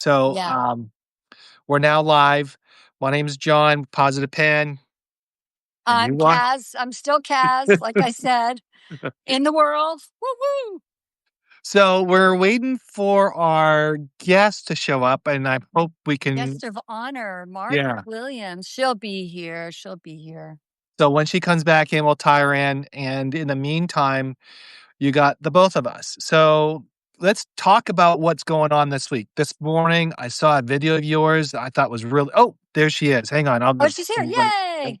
So Yeah. we're now live. My name is John, Positive Pen. And I'm you are? KaZ. I'm still KaZ, like I said. In the world. Woo-hoo. So we're waiting for our guest to show up, and I hope we can. Guest of honor, Yeah. Margaret Williams. She'll be here. She'll be here. So when she comes back in, we'll tie her in. And in the meantime, you got the both of us. So let's talk about what's going on this week. This morning, I saw a video of yours that I thought was really. Oh, there she is. Hang on. Oh, she's here. Yay.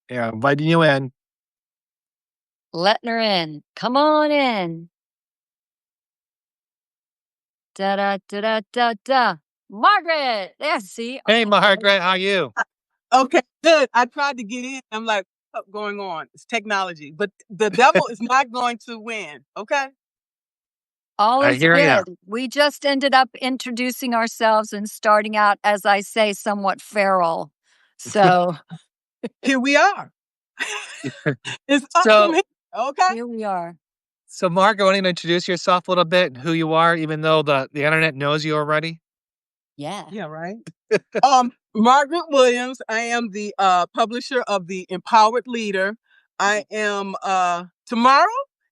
Yeah, inviting you in. Letting her in. Come on in. Da-da-da-da-da-da. Margaret. There, see? Hey, Margaret, how are you? Okay, good. I tried to get in. I'm like, what's going on? It's technology. But the devil is not going to win, okay? All I is hear ya. good. We just ended up introducing ourselves and starting out, as I say, somewhat feral. So Here we are. It's up So- from here, okay? here we are. So, Margaret, why don't you introduce yourself a little bit and who you are, even though the internet knows you already? Yeah. Yeah, right. Margaret Williams. I am the publisher of the Empowered Leader. I am tomorrow.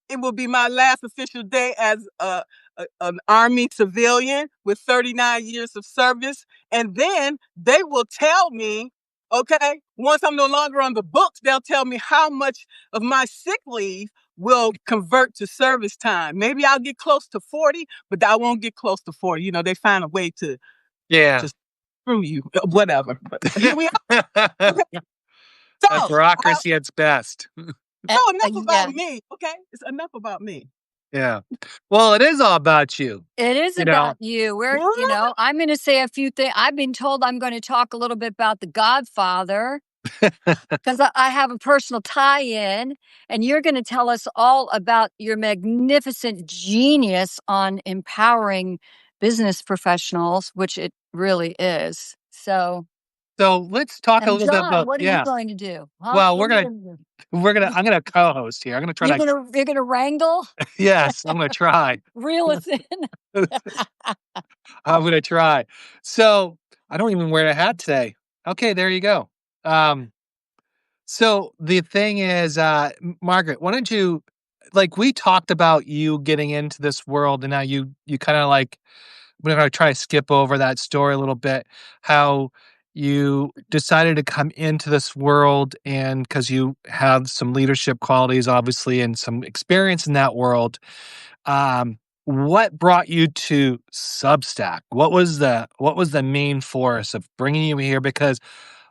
It will be my last official day as an Army civilian with 39 years of service, and then they will tell me, okay, once I'm no longer on the books, they'll tell me how much of my sick leave will convert to service time. Maybe I'll get close to 40, but I won't get close to 40. You know, they find a way to screw you, whatever. But here we are. That's bureaucracy at its best. Enough about me, okay? It's enough about me. Yeah. Well, it is all about you. It is about you. We're, I'm going to say a few things. I've been told I'm going to talk a little bit about the Godfather because I have a personal tie-in, and you're going to tell us all about your magnificent genius on empowering business professionals, which it really is. So let's talk a little bit about. What are you going to do? Huh? Well, I'm gonna co-host here. I'm gonna try You're gonna wrangle? Yes, I'm gonna try. Reel us in. I'm gonna try. So I don't even wear a hat today. Okay, there you go. So the thing is, Margaret, why don't you, we talked about you getting into this world, and now you kind of we're gonna try to skip over that story a little bit, how you decided to come into this world, and because you have some leadership qualities, obviously, and some experience in that world. What brought you to Substack? What was the main force of bringing you here? Because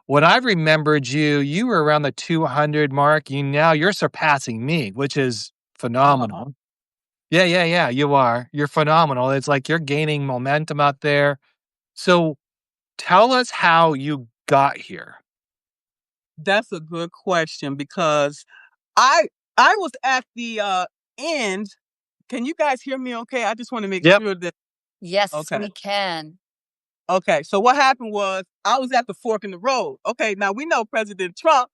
when I remembered you were around the 200 mark. You're surpassing me, which is phenomenal. Yeah. You are. You're phenomenal. It's like you're gaining momentum out there. So tell us how you got here. That's a good question, because I was at the end. Can you guys hear me okay? I just want to make sure that. Yes, we can. Okay, so what happened was I was at the fork in the road. Okay, now we know President Trump,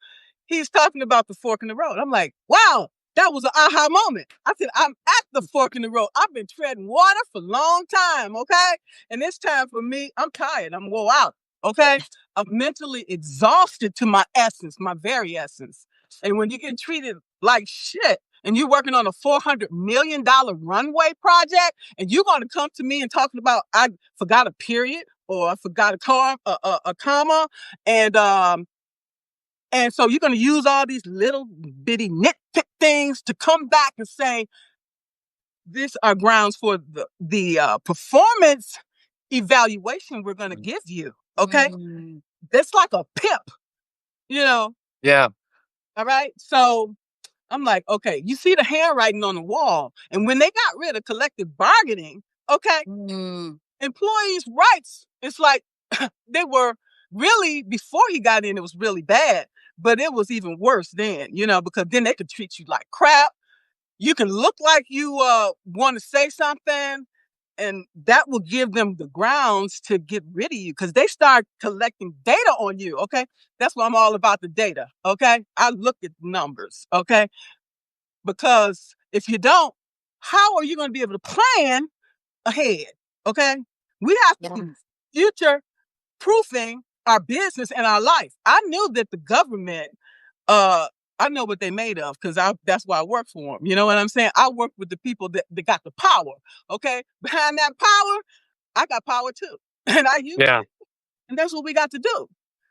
he's talking about the fork in the road. I'm like, wow, that was an aha moment. I said, I'm at the fork in the road. I've been treading water for a long time, okay? And it's time for me. I'm tired. I'm wore out, okay? I'm mentally exhausted to my essence, my very essence. And when you get treated like shit, and you're working on a $400 million runway project, and you're going to come to me and talking about I forgot a period or I forgot a comma, and so you're going to use all these little bitty nitpick things to come back and say these are grounds for the performance evaluation we're going to give you. Okay, that's like a pip, Yeah. All right, so. I'm like, okay, you see the handwriting on the wall. And when they got rid of collective bargaining, okay, employees' rights, it's like they were really, before he got in, it was really bad. But it was even worse then, because then they could treat you like crap. You can look like you want to say something, and that will give them the grounds to get rid of you, because they start collecting data on you, okay? That's why I'm all about the data, okay? I look at numbers, okay? Because if you don't, how are you going to be able to plan ahead, okay? We have to future proofing our business and our life. I knew that the government, I know what they made of because that's why I work for them. You know what I'm saying? I work with the people that got the power. Okay, behind that power, I got power too, and I use Yeah. it. And that's what we got to do.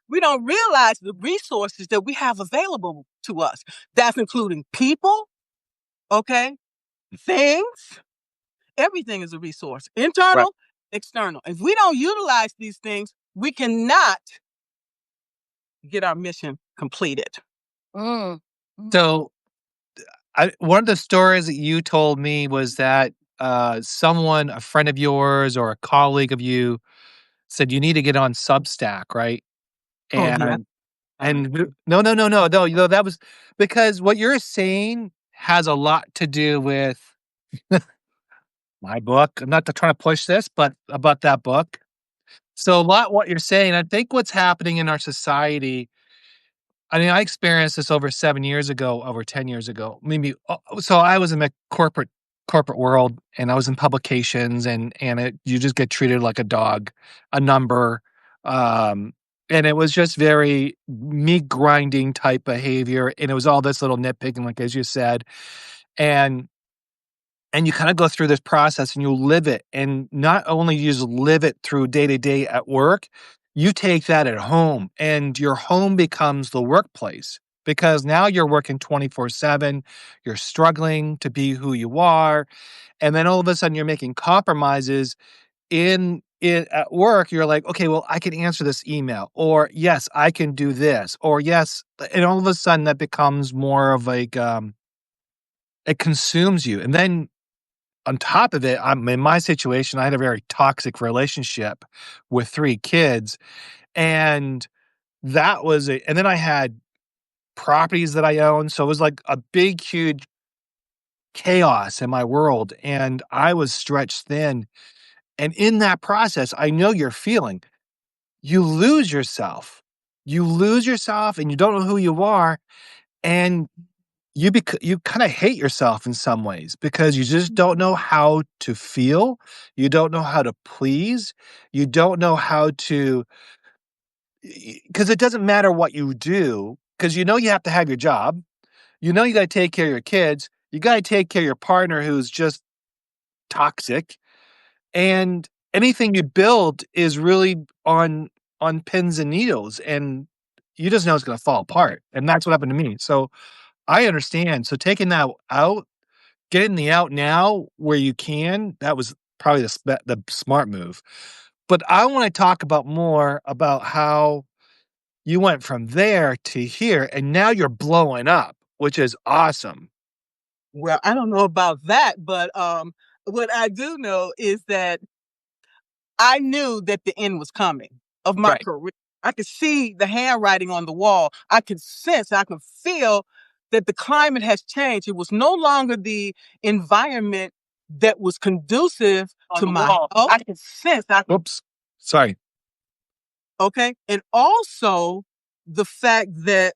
We don't realize the resources that we have available to us. That's including people, okay, things. Everything is a resource, Right. internal, external. If we don't utilize these things, we cannot get our mission completed. Mm. So, one of the stories that you told me was that someone, a friend of yours or a colleague of you, said you need to get on Substack, right? Oh yeah. No, no, no, no, no. That was because what you're saying has a lot to do with my book. I'm not trying to push this, but about that book. So a lot what you're saying, I think what's happening in our society. I mean, I experienced this over 7 years ago, over 10 years ago, maybe. So I was in the corporate world, and I was in publications, and you just get treated like a dog, a number, um, and it was just very meat grinding type behavior, and it was all this little nitpicking, like as you said, and you kinda go through this process and you live it, and not only you just live it through day to day at work, you take that at home, and your home becomes the workplace because now you're working 24/7, you're struggling to be who you are, and then all of a sudden you're making compromises in it at work. You're like, "Okay, well, I can answer this email," or, "Yes, I can do this," or, "Yes," and all of a sudden that becomes more of like, it consumes you, and then on top of it, I'm in my situation, I had a very toxic relationship with 3 kids, and that was a and then I had properties that I owned, so it was like a big, huge chaos in my world, and I was stretched thin, and in that process, I know you're feeling. You lose yourself. You lose yourself, and you don't know who you are, and you kinda hate yourself in some ways because you just don't know how to feel, you don't know how to please, you don't know how to because it doesn't matter what you do, because you know you have to have your job, you know you gotta take care of your kids, you gotta take care of your partner who's just toxic, and anything you build is really on pins and needles, and you just know it's gonna fall apart, and that's what happened to me, so I understand, so taking that out. Getting the out now where you can, that was probably the smart move. But I wanna talk about more about how you went from there to here, and now you're blowing up, which is awesome. Well, I don't know about that, but what I do know is that I knew that the end was coming of my Right. career. I could see the handwriting on the wall. I could sense, I could feel that the climate has changed. It was no longer the environment that was conducive On to the my wall. health. I could sense, Oops, sorry. okay, and also the fact that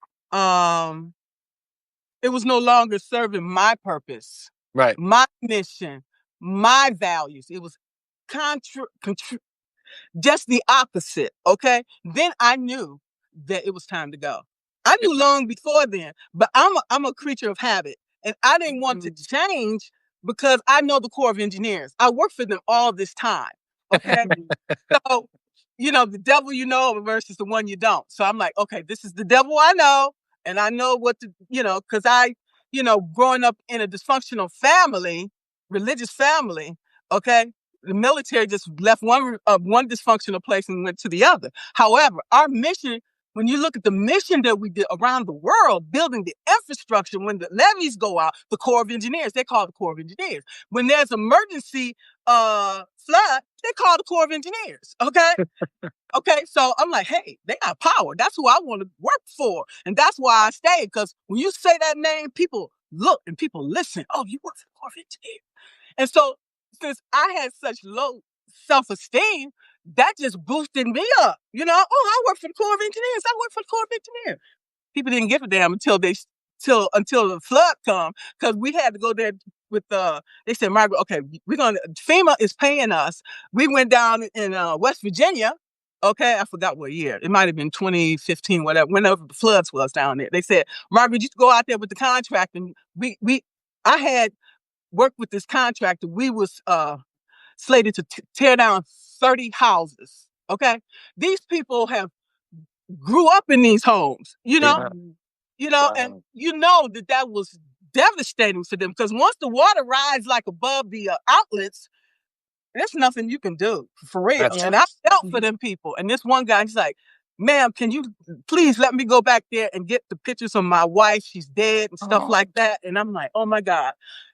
it was no longer serving my purpose, Right. my mission, my values. It was just the opposite, okay? Then I knew that it was time to go. I knew long before then, but I'm a creature of habit, and I didn't want to change because I know the Corps of Engineers. I worked for them all this time, okay? So, the devil you know versus the one you don't. So I'm like, okay, this is the devil I know, and I know what to, because growing up in a dysfunctional family, religious family, okay, the military just left one dysfunctional place and went to the other. However, our mission, when you look at the mission that we did around the world, building the infrastructure, when the levees go out, the Corps of Engineers, they call the Corps of Engineers. When there's emergency flood, they call the Corps of Engineers. Okay. Okay, so I'm like, hey, they got power. That's who I want to work for. And that's why I stayed. Because when you say that name, people look and people listen. Oh, you work for the Corps of Engineers. And so since I had such low self-esteem, that just boosted me up. Oh, I work for the Corps of Engineers. I work for the Corps of Engineers. People didn't give a damn until the flood come, because we had to go there with they said, Margaret, okay, FEMA is paying us. We went down in West Virginia. Okay, I forgot what year. It might have been 2015, whatever, whenever the floods was down there. They said, Margaret, you go out there with the contract. And I had worked with this contractor. We was slated to tear down 30 houses. Okay, these people grew up in these homes, and that was devastating for them, because once the water rises like above the outlets, there's nothing you can do, for real. And I felt for them people. And this one guy, he's like, ma'am, can you please let me go back there and get the pictures of my wife? She's dead and stuff like that. And I'm like, oh my God.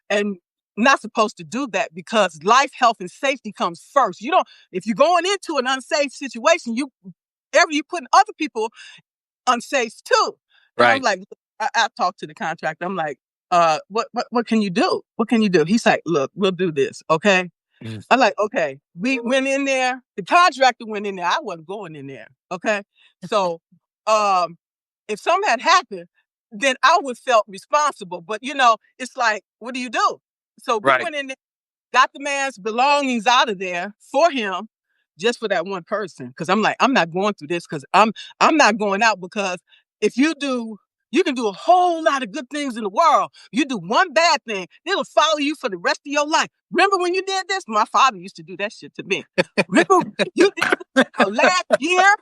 And not supposed to do that, because life, health, and safety comes first. If you're going into an unsafe situation, you're putting other people unsafe too. And I'm like, I talked to the contractor. I'm like, what can you do? What can you do? He's like, look, we'll do this. Okay. I'm like, okay. We went in there. The contractor went in there. I wasn't going in there. Okay. So, if something had happened, then I would felt responsible. But it's like, what do you do? So we went in there, got the man's belongings out of there for him, just for that one person. Because I'm like, I'm not going through this, because I'm not going out, because if you do, you can do a whole lot of good things in the world. You do one bad thing, it'll follow you for the rest of your life. Remember when you did this? My father used to do that shit to me. Remember you did this last year?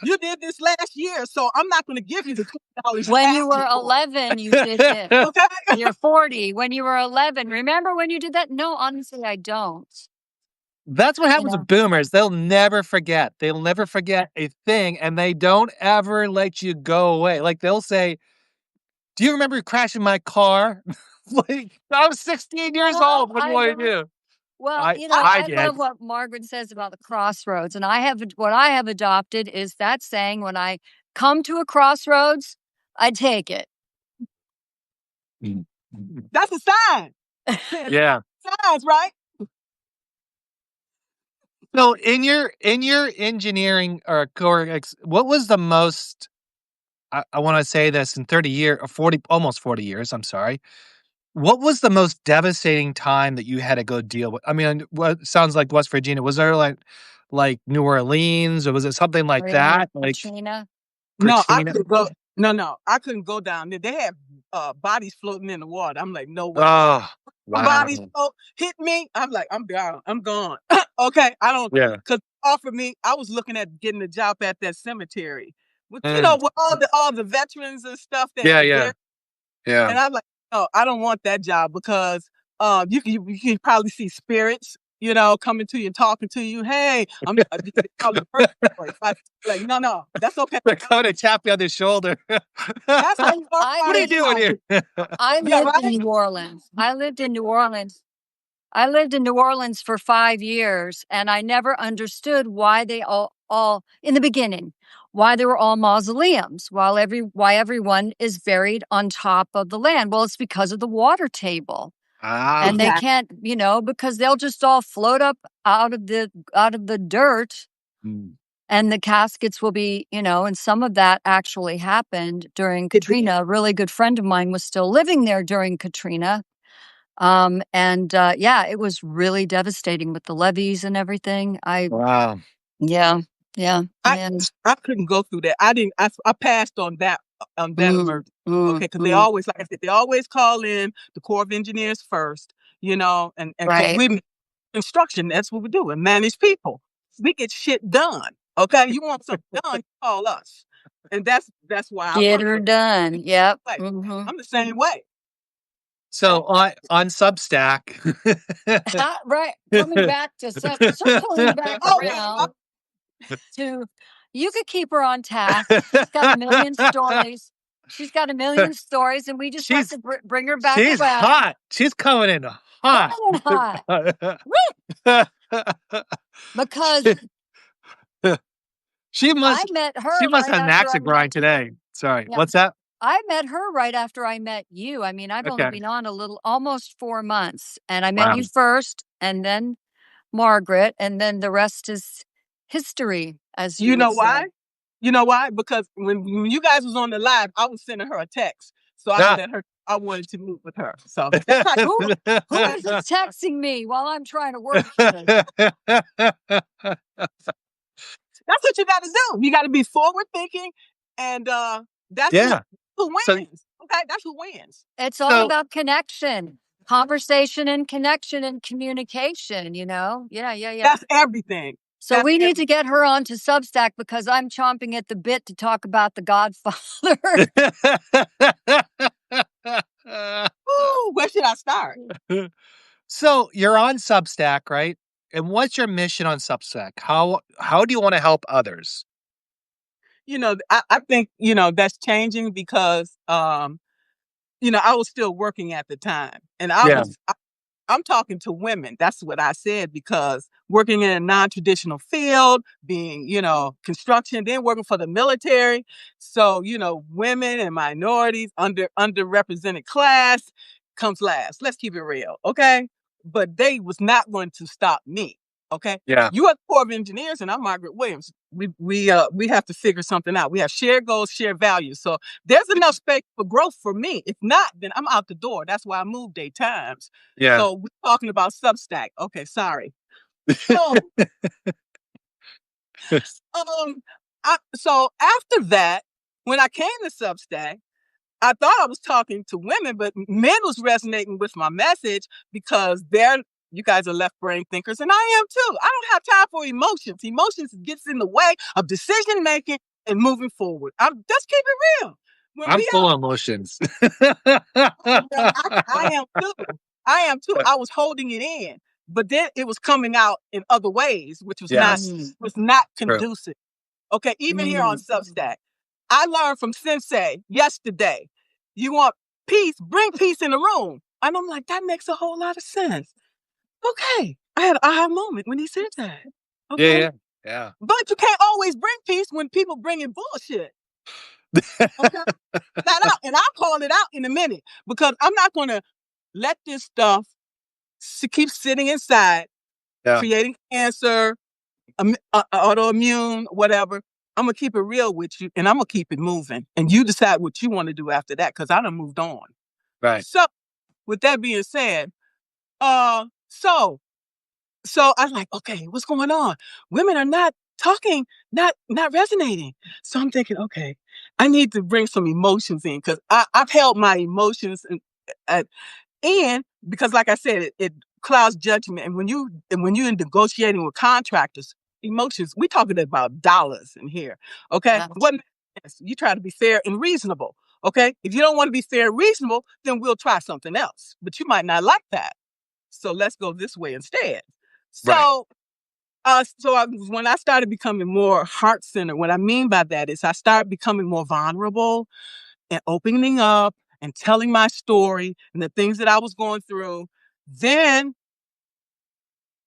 You did this last year, so I'm not going to give you the $20. When you were 11, you did it. Okay? You're 40. When you were 11, remember when you did that? No, honestly, I don't. That's what happens with boomers. They'll never forget. They'll never forget a thing, and they don't ever let you go away. Like, they'll say, do you remember crashing my car? Like, I was 16 years old. What do you want to do? Well, I love what Margaret says about the crossroads. And what I have adopted is that saying, when I come to a crossroads, I take it. That's a sign. Yeah. Signs, right? So in your engineering or what was the most, I want to say this, in 30 years or 40, almost 40 years, I'm sorry. What was the most devastating time that you had to go deal with? I mean, what sounds like West Virginia. Was there like New Orleans, or was it something like that? Like Katrina? No, I couldn't go. No, I couldn't go down there. They had bodies floating in the water. I'm like, no way. Oh, wow. Bodies hit me. I'm like, I'm gone. I'm gone. Okay, I don't. Yeah. Because offered me, I was looking at getting a job at that cemetery. With, with all the veterans and stuff. Yeah. And I'm like, no, I don't want that job, because you can probably see spirits, coming to you and talking to you. Hey, I'm like, no, that's okay. They're coming to tap you on the shoulder. That's what are you doing here? I lived in New Orleans. I lived in New Orleans for 5 years, and I never understood why they all in the beginning, why they were all mausoleums, why everyone is buried on top of the land. Well, it's because of the water table. And they can't, because they'll just all float up out of the dirt, and the caskets will be, and some of that actually happened during Katrina. A really good friend of mine was still living there during Katrina. It was really devastating with the levees and everything. Wow. Yeah. I couldn't go through that. I passed on that emergency. Okay, because they always, like I said, they always call in the Corps of Engineers first, and right. we construction, that's what we do, and manage people. We get shit done. Okay, you want something done, you call us. And that's why get her done. Yep. Like, I'm the same way. So on Substack, right, coming back to circling back around to, you could keep her on task. She's got a million stories. And we just have to bring her back. She's around. hot. She's coming in hot. Because she must have an axe to grind today. Sorry, what's that? I met her right after I met you. I mean, I've only been on almost 4 months, and I met you first, and then Margaret, and then the rest is history. As you know why? You know why? Because when you guys was on the live, I was sending her a text, so I let her I wanted to move with her. So that's how Who is texting me while I'm trying to work here? that's what you got to do. You got to be forward thinking, and that's Yeah. who So wins. Okay, that's who wins. It's all about connection, conversation, and connection and communication. Yeah. That's everything. So That's we need to get her onto Substack because I'm chomping at the bit to talk about the Godfather. Ooh, where should I start? So you're on Substack, right? And what's your mission on Substack? How do you want to help others? I think that's changing because I was still working at the time, and Yeah. I'm talking to women. That's what I said, because working in a non-traditional field, being, construction, then working for the military. So, women and minorities, underrepresented class comes last. Let's keep it real. Okay. But they was not going to stop me. Okay. Yeah. You are the Corps of Engineers and I'm Margaret Williams. We have to figure something out. We have shared goals, shared values. So there's enough space for growth for me. If not, then I'm out the door. That's why I moved 8 times. Yeah. So we're talking about Substack. Okay, sorry. So, so after that, when I came to Substack, I thought I was talking to women, but men was resonating with my message because you guys are left brain thinkers, and I am too. I don't have time for emotions. Emotions gets in the way of decision making and moving forward. Just keep it real. I'm full of emotions. I am too. I am too. I was holding it in, but then it was coming out in other ways, which was not conducive. Okay, even here on Substack, I learned from Sensei yesterday. You want peace? Bring peace in the room, and I'm like, that makes a whole lot of sense. Okay, I had an aha moment when he said that. Okay, Yeah. but you can't always bring peace when people bring in bullshit. Okay, that out, and I'll call it out in a minute because I'm not going to let this stuff keep sitting inside, creating cancer, autoimmune, whatever. I'm gonna keep it real with you, and I'm gonna keep it moving, and you decide what you want to do after that, because I done moved on. Right. So, with that being said, so I was like, okay, what's going on? Women are not talking, not resonating. So I'm thinking, okay, I need to bring some emotions in, because I've held my emotions and because, like I said, it clouds judgment. And when you're negotiating with contractors, emotions, we're talking about dollars in here. Okay. You try to be fair and reasonable. Okay. If you don't want to be fair and reasonable, then we'll try something else. But you might not like that. So let's go this way instead. So when I started becoming more heart-centered, what I mean by that is I started becoming more vulnerable and opening up and telling my story and the things that I was going through. Then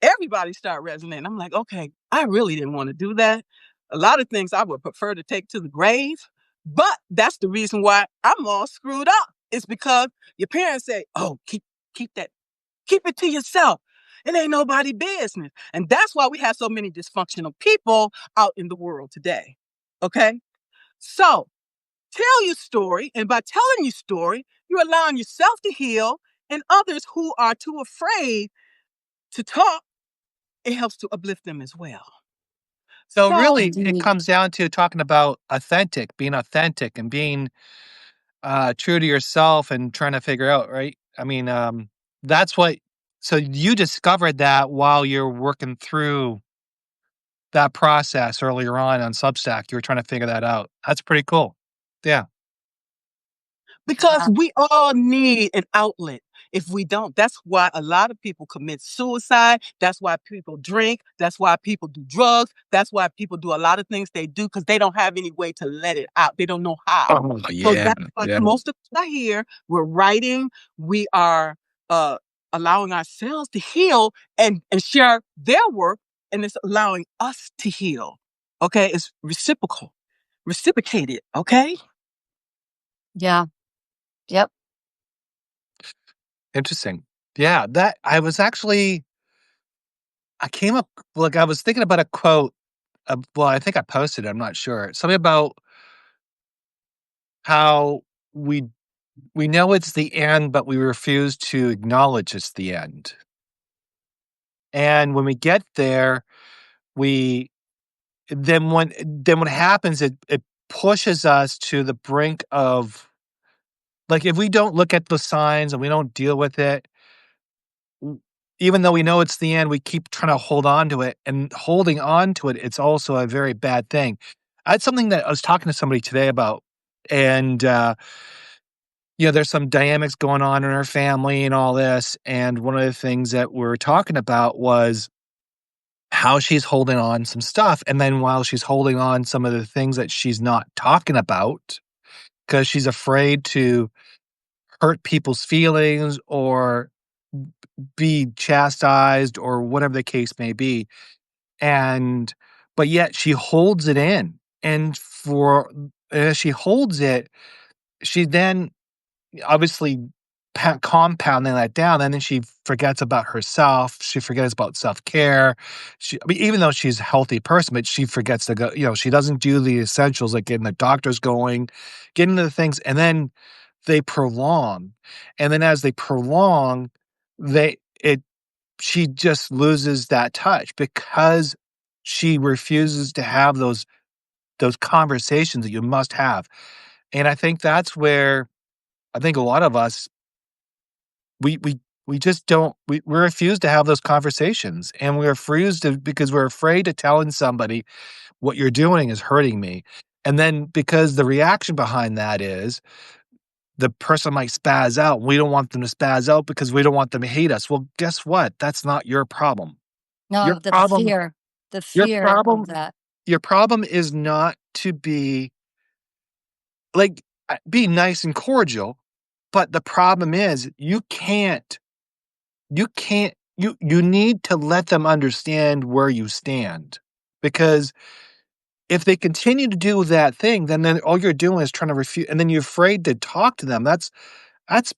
everybody started resonating. I'm like, okay, I really didn't want to do that. A lot of things I would prefer to take to the grave, but that's the reason why I'm all screwed up. It's because your parents say, oh, keep it to yourself. It ain't nobody business. And that's why we have so many dysfunctional people out in the world today. Okay? So tell your story. And by telling your story, you're allowing yourself to heal, and others who are too afraid to talk, it helps to uplift them as well. So really, it comes down to talking about being authentic and being true to yourself and trying to figure out, right? I mean, so you discovered that while you're working through that process earlier on Substack, you were trying to figure that out. That's pretty cool. Yeah. Because we all need an outlet. If we don't, that's why a lot of people commit suicide. That's why people drink. That's why people do drugs. That's why people do a lot of things they do, because they don't have any way to let it out. They don't know how. Oh, So yeah. that's why most of us are here. We're writing. We are allowing ourselves to heal and share their work, and it's allowing us to heal. Okay, it's reciprocated. Okay. Yeah. Yep. Interesting. Yeah, I was actually I came up like I was thinking about a quote. Well, I think I posted it. I'm not sure. Something about how we we know it's the end, but we refuse to acknowledge it's the end. And when we get there, we then what happens, it pushes us to the brink of like, if we don't look at the signs and we don't deal with it, w even though we know it's the end, we keep trying to hold on to it, and holding on to it, it's also a very bad thing. I had something that I was talking to somebody today about, and, there's some dynamics going on in her family and all this, and one of the things that we're talking about was how she's holding on some stuff, and then while she's holding on some of the things that she's not talking about, because she's afraid to hurt people's feelings or be chastised or whatever the case may be, and but yet she holds it in, and as she holds it, she then obviously compounding that down, and then she forgets about herself. She forgets about self-care. I mean, even though she's a healthy person, but she forgets to go, she doesn't do the essentials like getting the doctors going, getting to the things, and then they prolong. And then as they prolong, they it she just loses that touch because she refuses to have those conversations that you must have. And I think that's where I think a lot of us we we we just don't we refuse to have those conversations, and we refuse to because we're afraid of telling somebody what you're doing is hurting me. And then because the reaction behind that is the person might spaz out. We don't want them to spaz out because we don't want them to hate us. Well, guess what? That's not your problem. Your No, the problem fear, the your fear of problem that. your problem is not to be like be nice and cordial, but the problem is you need to let them understand where you stand, because if they continue to do that thing, then all you're doing is trying to refute, and then you're afraid to talk to them. That's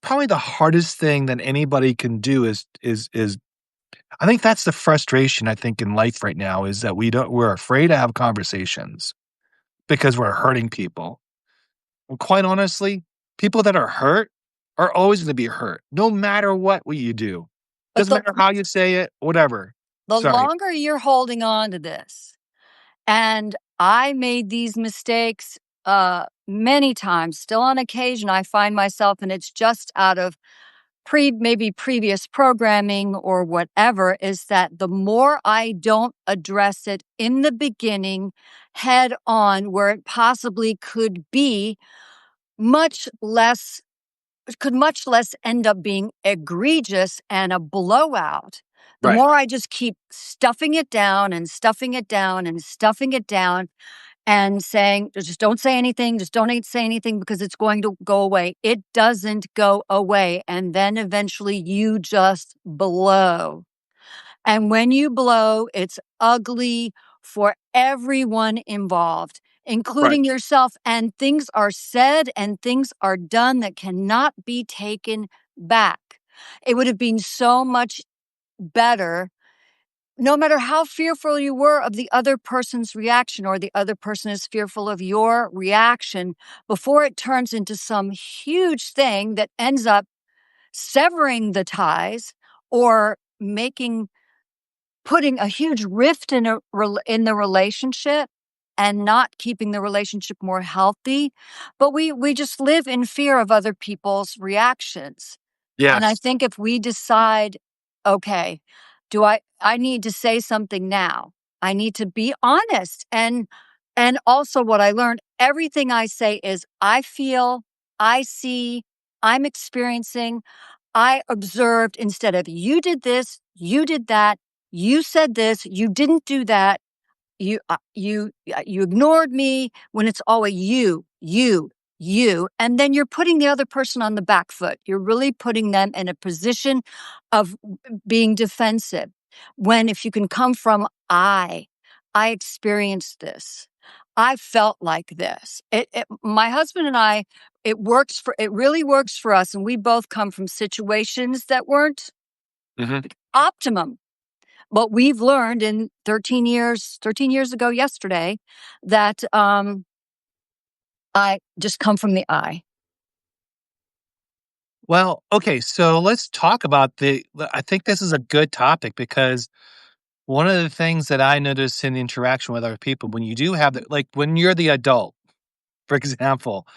probably the hardest thing that anybody can do is I think that's the frustration I think in life right now is that we're afraid to have conversations because we're hurting people. Well, quite honestly, people that are hurt are always gonna be hurt, no matter what you do. But Doesn't matter how you say it, whatever. the Sorry. longer you're holding on to this, and I made these mistakes many times, still on occasion, I find myself, and it's just out of maybe previous programming or whatever, is that the more I don't address it in the beginning head on where it possibly could be, much less could much less end up being egregious and a blowout. The Right. more I just keep stuffing it down and stuffing it down and stuffing it down and saying, just don't say anything, just don't say anything because it's going to go away. It doesn't go away. And then eventually you just blow. And when you blow, it's ugly for everyone involved, Right. including yourself. And things are said and things are done that cannot be taken back. It would have been so much better, no matter how fearful you were of the other person's reaction or the other person is fearful of your reaction, before it turns into some huge thing that ends up severing the ties or putting a huge rift in the relationship and not keeping the relationship more healthy. But we just live in fear of other people's reactions. And I Yes. think if we decide, okay, I need to say something now. I need to be honest. And also what I learned, everything I say is I feel, I see, I'm experiencing, I observed, instead of you did this, you did that, you said this, you didn't do that, you ignored me, when it's always you, and then you're putting the other person on the back foot. You're really putting them in a position of being defensive. When if you can come from I experienced this. I felt like this. My husband and I, it really works for us, and we both come from situations that weren't Mhm. optimum. But we've learned in 13 years ago yesterday, that I just come from the I. Well, okay, so let's talk about I think this is a good topic because one of the things that I notice in interaction with other people, when you do have like when you're the adult, for example,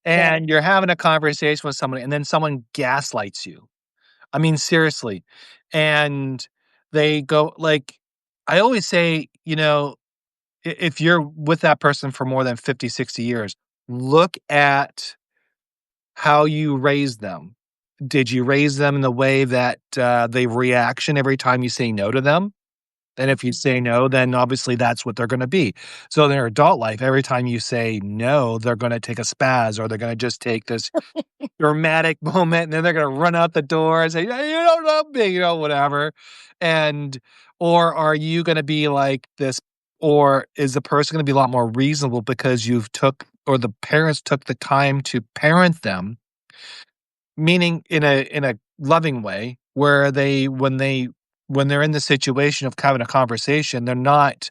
Yeah. and you're having a conversation with somebody and then someone gaslights you. I mean, seriously. And they go like, I always say, if you're with that person for more than 50, 60 years, look at how you raised them. Did you raise them in the way that they reaction every time you say no to them? And if you say no, then obviously that's what they're gonna be. So in their adult life, every time you say no, they're gonna take a spaz or they're gonna just take this dramatic moment and then they're gonna run out the door and say, "Yeah, you don't love me," whatever. And or are you gonna be like this or is the person gonna be a lot more reasonable because you've took or the parents took the time to parent them, meaning in a loving way where when they're in the situation of having a conversation, they're not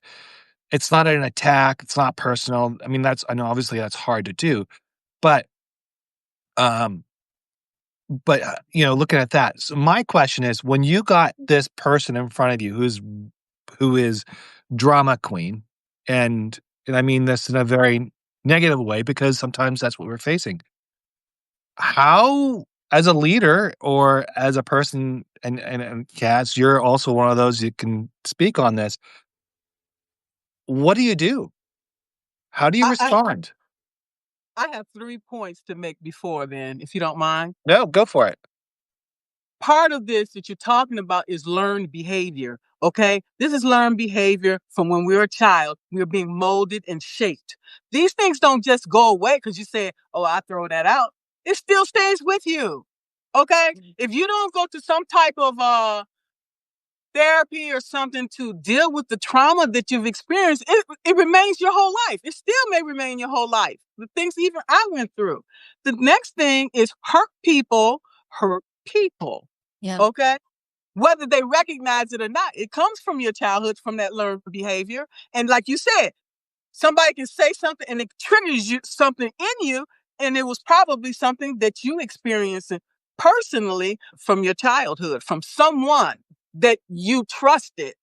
it's not an attack, it's not personal. I mean, I know obviously that's hard to do, but, um, looking at that. So my question is, when you got this person in front of you who is drama queen, and and I mean this in a very negative way because sometimes that's what we're facing. How as a leader or as a person and Cass, you're also one of those you can speak on this. What do you do? How do you I, I respond? I have 3 points to make before then, if you don't mind. No, go for it. Part of this that you're talking about is learned behavior. Okay. This is learned behavior from when we were a child. We are being molded and shaped. These things don't just go away because you say, oh, I throw that out. It still stays with you. Okay. If you don't go to some type of therapy or something to deal with the trauma that you've experienced, it remains your whole life. It still may remain your whole life. The things even I went through. The next thing is hurt people. Yeah. Okay. Whether they recognize it or not, it comes from your childhood, from that learned behavior. And like you said, somebody can say something and it triggers you something in you, and it was probably something that you experienced personally from your childhood, from someone that you trusted.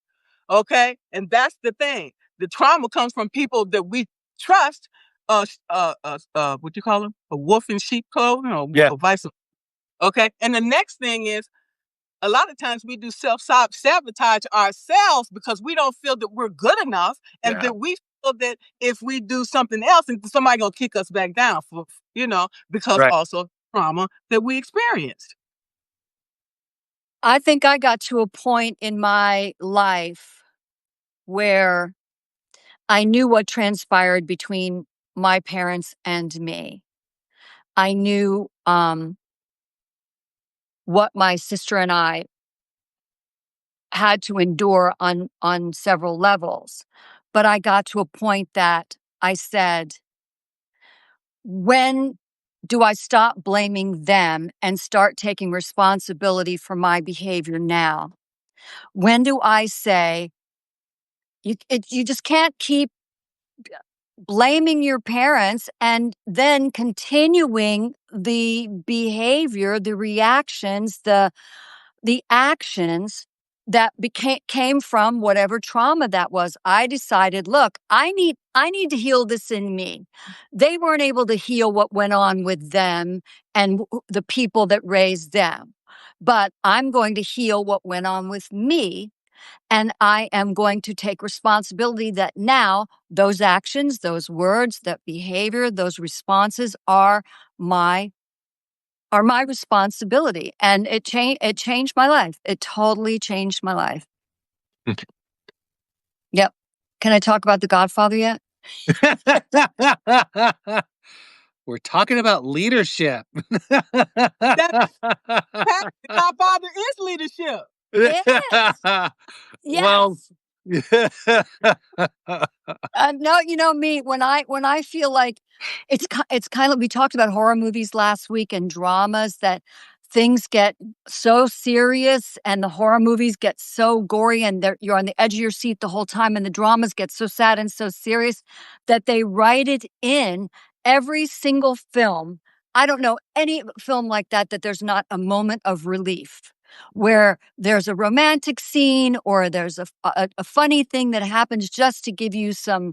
Okay, and that's the thing. The trauma comes from people that we trust. What you call them? A wolf in sheep clothing, Yeah, or vice versa. Okay, and the next thing is a lot of times we do self sabotage ourselves because we don't feel that we're good enough, and yeah, that we feel that if we do something else, and somebody gonna kick us back down because right. also trauma that we experienced. I think I got to a point in my life where I knew what transpired between my parents and me. I knew what my sister and I had to endure on several levels. But I got to a point that I said, when do I stop blaming them and start taking responsibility for my behavior now? When do I say, you just can't keep blaming your parents and then continuing the behavior, the reactions, the actions that came from whatever trauma that was. I decided, look, I need to heal this in me. They weren't able to heal what went on with them and the people that raised them. But I'm going to heal what went on with me, and I am going to take responsibility that now those actions, those words, that behavior, those responses are my responsibility. And it changed my life. It totally changed my life. Yep. Can I talk about The Godfather yet? We're talking about leadership. That the Godfather is leadership. It is. Well, Yes. No, you know me, when I feel like it's kind of, we talked about horror movies last week and dramas, that things get so serious and the horror movies get so gory and you're on the edge of your seat the whole time, and the dramas get so sad and so serious that they write it in every single film. I don't know any film like that there's not a moment of relief where there's a romantic scene or there's a funny thing that happens just to give you some,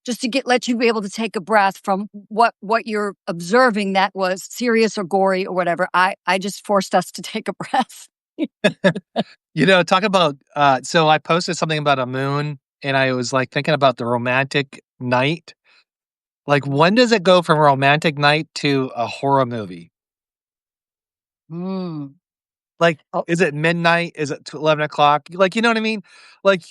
just to let you be able to take a breath from what you're observing that was serious or gory or whatever. I just forced us to take a breath. Talk about, so I posted something about a moon and I was like thinking about the romantic night. Like, when does it go from a romantic night to a horror movie? Mm. Like, Oh, is it midnight? Is it 11 o'clock? Like, you know what I mean? Like,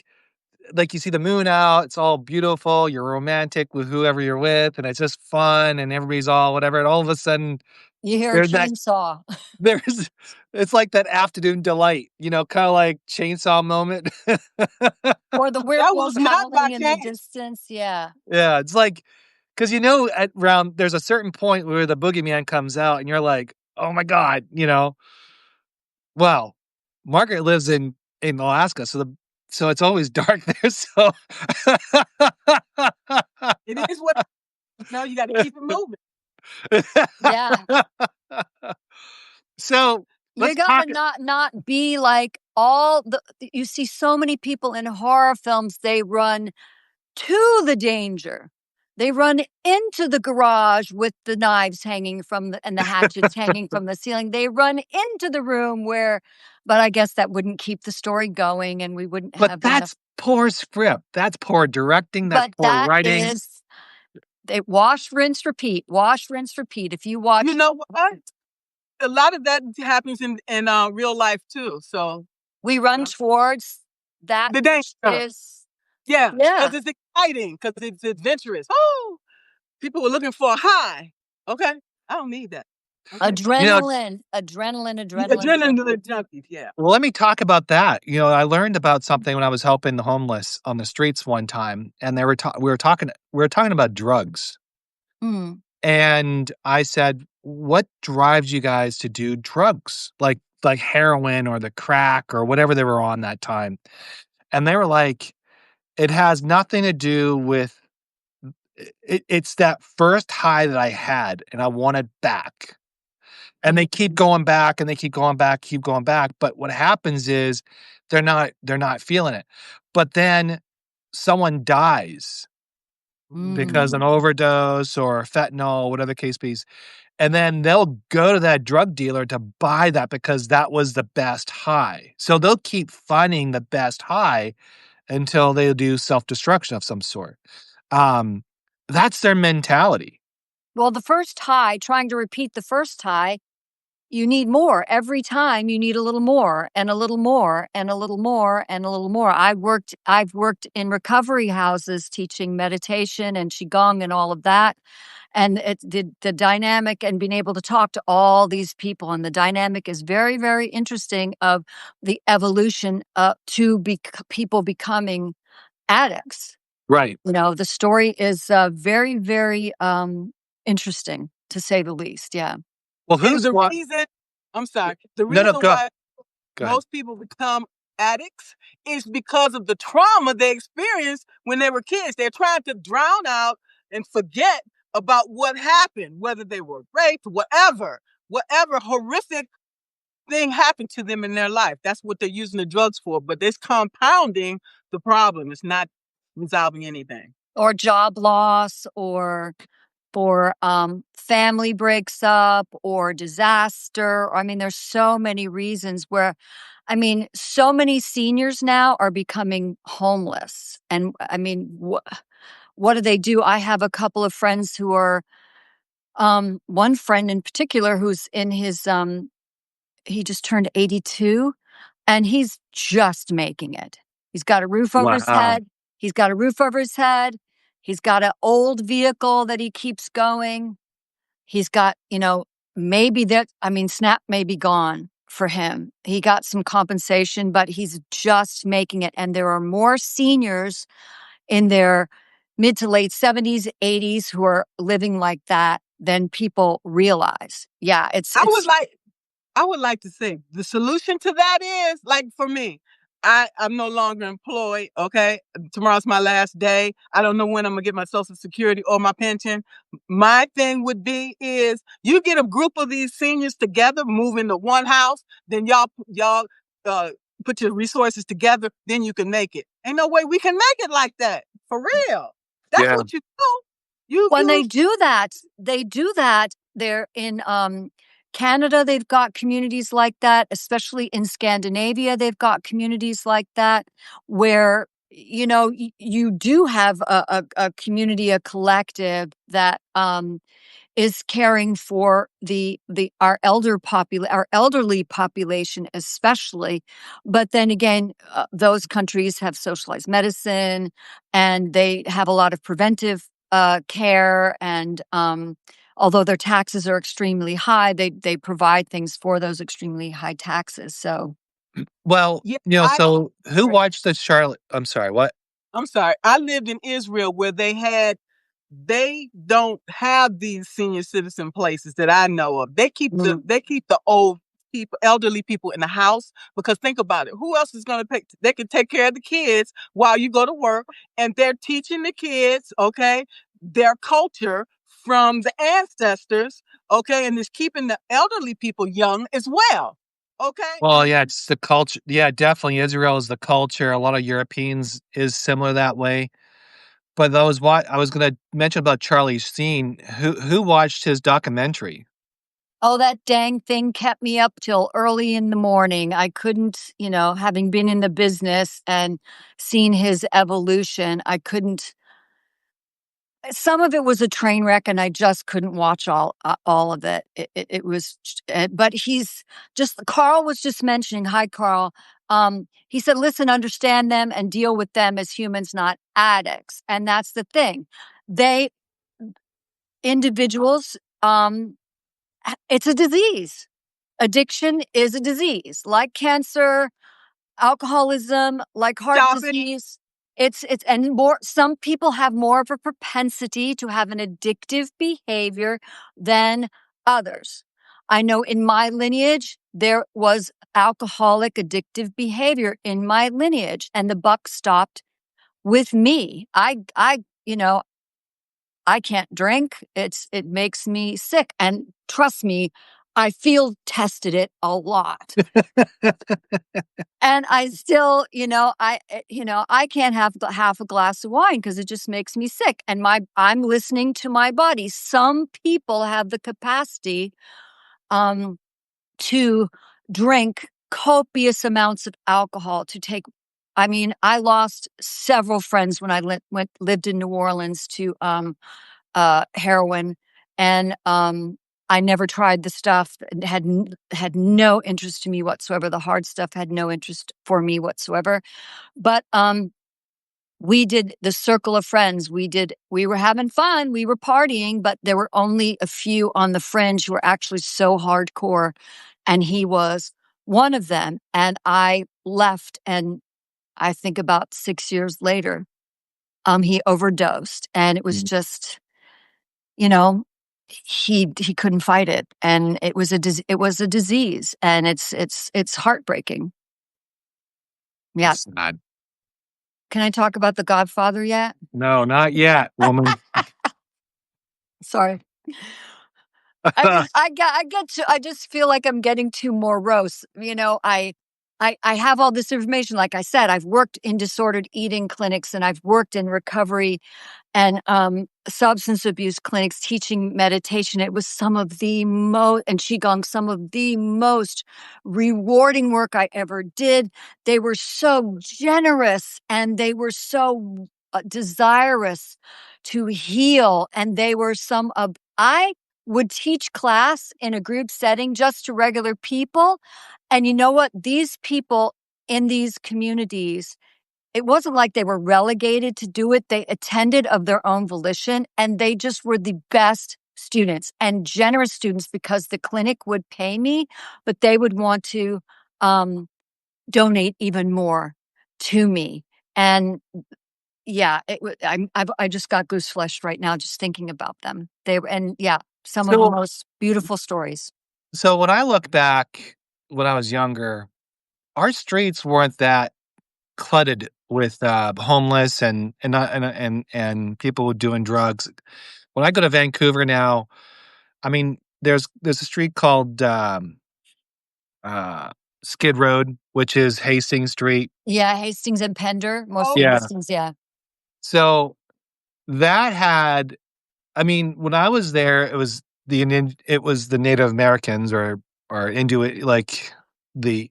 you see the moon out, it's all beautiful, you're romantic with whoever you're with, and it's just fun, and everybody's all whatever, and all of a sudden, you hear a there's that chainsaw. there's it's like that afternoon delight, kinda like chainsaw moment. Or the That was werewolves not by howling in the chance. distance. Yeah. Yeah, it's like, 'cause at around there's a certain point where the boogeyman comes out, and you're like, "Oh my god," you know? Well, Margaret lives in Alaska, so it's always dark there, so It is what you got to keep it moving. Yeah. So, You let's gotta talk. not be like all you see so many people in horror films, they run to the danger. They run into the garage with the knives hanging and the hatchets hanging from the ceiling. They run into the room but I guess that wouldn't keep the story going and we wouldn't But have enough. that's poor script, that's poor directing, that's But poor that writing. is, they wash, rinse, repeat, wash, rinse, repeat. If you watch, You know what? A lot of that happens in real life too. So we run towards that the which danger, is, yeah, yeah, because it's exciting, because it's adventurous. Oh, people were looking for a high. Okay, I don't need that. Okay, You know, adrenaline, adrenaline, adrenaline. adrenaline junkies. Yeah. well, let me talk about that. I learned about something when I was helping the homeless on the streets one time, and we were talking about drugs. Mm. And I said, "What drives you guys to do drugs? Like heroin or the crack or whatever they were on that time?" And they were like, "It has nothing to do with it's that first high that I had and I want it back." And they keep going back and they keep going back, keep going back, but what happens is they're not feeling it. But then someone dies because an Mm. overdose or fentanyl, whatever the case be. And then they'll go to that drug dealer to buy that because that was the best high. So they'll keep finding the best high until they do self-destruction of some sort. Um, that's their mentality. Well, the first high, trying to repeat the first high, you need more. Every time you need a little more and a little more and a little more and a little more. I've worked in recovery houses teaching meditation and qigong and all of that. And the dynamic and being able to talk to all these people, and the dynamic is very, very interesting of the evolution to people becoming addicts. Right. The story is very, very interesting to say the least. Yeah. Well, And who's the what? reason, I'm sorry, the No, no, reason go why go ahead. most people become addicts is because of the trauma they experienced when they were kids. They're trying to drown out and forget about what happened, whether they were raped, whatever horrific thing happened to them in their life. That's what they're using the drugs for. But it's compounding the problem. It's not resolving anything. Or job loss, or family breaks up, or disaster. I mean, there's so many reasons where, I mean, so many seniors now are becoming homeless. And I mean, what do they do? I have a couple of friends who are, one friend in particular who's in his, he just turned 82 and he's just making it. He's got a roof over his Wow. head. He's got a roof over his head. He's got an old vehicle that he keeps going. He's got, maybe SNAP may be gone for him. He got some compensation, but he's just making it. And there are more seniors in their mid to late 70s, 80s who are living like that than people realize. Yeah, I would like to say the solution to that is, like, for me, I'm no longer employed, okay? Tomorrow's my last day. I don't know when I'm gonna get my Social Security or my pension. My thing would be is you get a group of these seniors together, move into one house, then y'all uh, put your resources together, then you can make it. Ain't no way we can make it like that. For real. That's Yeah. what you do. You When you they do that. They're in Canada, they've got communities like that, especially in Scandinavia, they've got communities like that where you do have a community, a collective that is caring for our our elderly population especially. But then again, those countries have socialized medicine, and they have a lot of preventive care, and although their taxes are extremely high, they provide things for those extremely high taxes. So Well, yeah, so who watched the Charlotte I'm sorry, what? I'm sorry. I lived in Israel where they don't have these senior citizen places that I know of. They keep the old people, elderly people in the house, because think about it. Who else is going to take? They can take care of the kids while you go to work, and they're teaching the kids, okay, their culture from the ancestors, okay, and it's keeping the elderly people young as well. Okay, Well, yeah, it's the culture. Yeah, definitely Israel is the culture. A lot of Europeans is similar that way. But those what I was gonna mention about Charlie Sheen. Who watched his documentary? oh, that dang thing kept me up till early in the morning. I couldn't, having been in the business and seen his evolution, I couldn't. Some of it was a train wreck, and I just couldn't watch all of it. It was, but he's just. Carl was just mentioning. Hi, Carl. He said, "Listen, understand them and deal with them as humans, not addicts." And that's the thing. They individuals. It's a disease. Addiction is a disease, like cancer, alcoholism, like heart stop it. disease. It's and more some people have more of a propensity to have an addictive behavior than others. I know in my lineage there was alcoholic addictive behavior in my lineage, and the buck stopped with me. I can't drink. It makes me sick, and trust me, I field tested it a lot. And I still, I can't have half a glass of wine because it just makes me sick. And I'm listening to my body. Some people have the capacity to drink copious amounts of alcohol. I lost several friends when I lived in New Orleans to heroin, and I never tried the stuff. It had no interest to me whatsoever. The hard stuff had no interest for me whatsoever. But we did the circle of friends. We were having fun. We were partying, but there were only a few on the fringe who were actually so hardcore, and he was one of them. And I left, and I think about 6 years later, he overdosed, and it was Mm. just, you know, he couldn't fight it, and it was a disease, and it's heartbreaking. Yeah. It's not. Can I talk about The Godfather yet? No, not yet, woman. Sorry. I just feel like I'm getting too morose. I have all this information. Like I said, I've worked in disordered eating clinics, and I've worked in recovery and substance abuse clinics teaching meditation. It was some of the most, and Qigong, some of the most rewarding work I ever did. They were so generous, and they were so desirous to heal. And I would teach class in a group setting just to regular people. And you know what? These people in these communities, it wasn't like they were relegated to do it. They attended of their own volition, and they just were the best students and generous students, because the clinic would pay me, but they would want to donate even more to me. And yeah, I just got goose flesh right now just thinking about them. Some of the So most beautiful stories. so when I look back when I was younger, our streets weren't that cluttered with homeless and people doing drugs. When I go to Vancouver now, I mean, there's a street called uh, Skid Road, which is Hastings Street. Yeah, Hastings and Pender, Oh, mostly Yeah. Hastings, yeah. So that had, I mean, when I was there, it was the Native Americans or Inuit, like the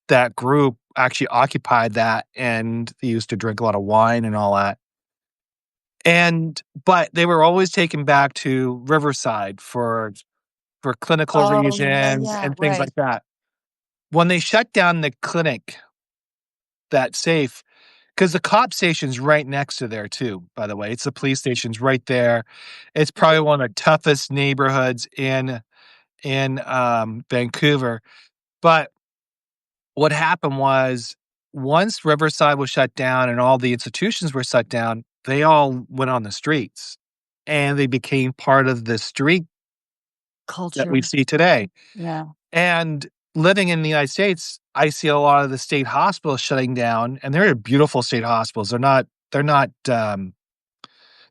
that group actually occupied that, and they used to drink a lot of wine and all that. But they were always taken back to Riverside for clinical Oh, yeah, reasons yeah, and things right. like that. When they shut down the clinic, that safe, because the cop station's right next to there too, by the way. It's the police station's right there. It's probably one of the toughest neighborhoods in Vancouver. But what happened was once Riverside was shut down and all the institutions were shut down, they all went on the streets and they became part of the street that Culture, we see today. yeah. And living in the United States, I see a lot of the state hospitals shutting down, and they're beautiful state hospitals.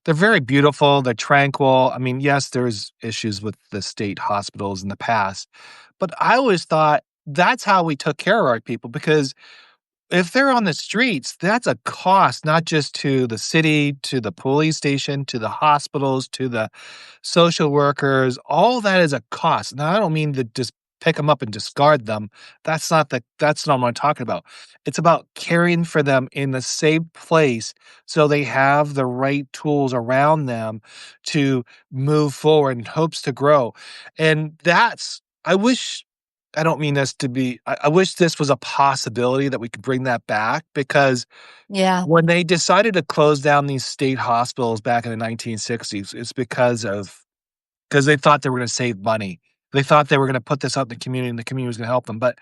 They're very beautiful, they're tranquil. I mean, yes, there's issues with the state hospitals in the past, but I always thought that's how we took care of our people because if they're on the streets, that's a cost, not just to the city, to the police station, to the hospitals, to the social workers. All that is a cost. Now, I don't mean to just pick them up and discard them. That's not what I'm talking about. It's about caring for them in the safe place so they have the right tools around them to move forward and hopes to grow. And I wish I don't mean this to be I wish this was a possibility that we could bring that back because Yeah, when they decided to close down these state hospitals back in the 1960s, it's because they thought they were gonna save money. They thought they were gonna put this out in the community, and the community was gonna help them, but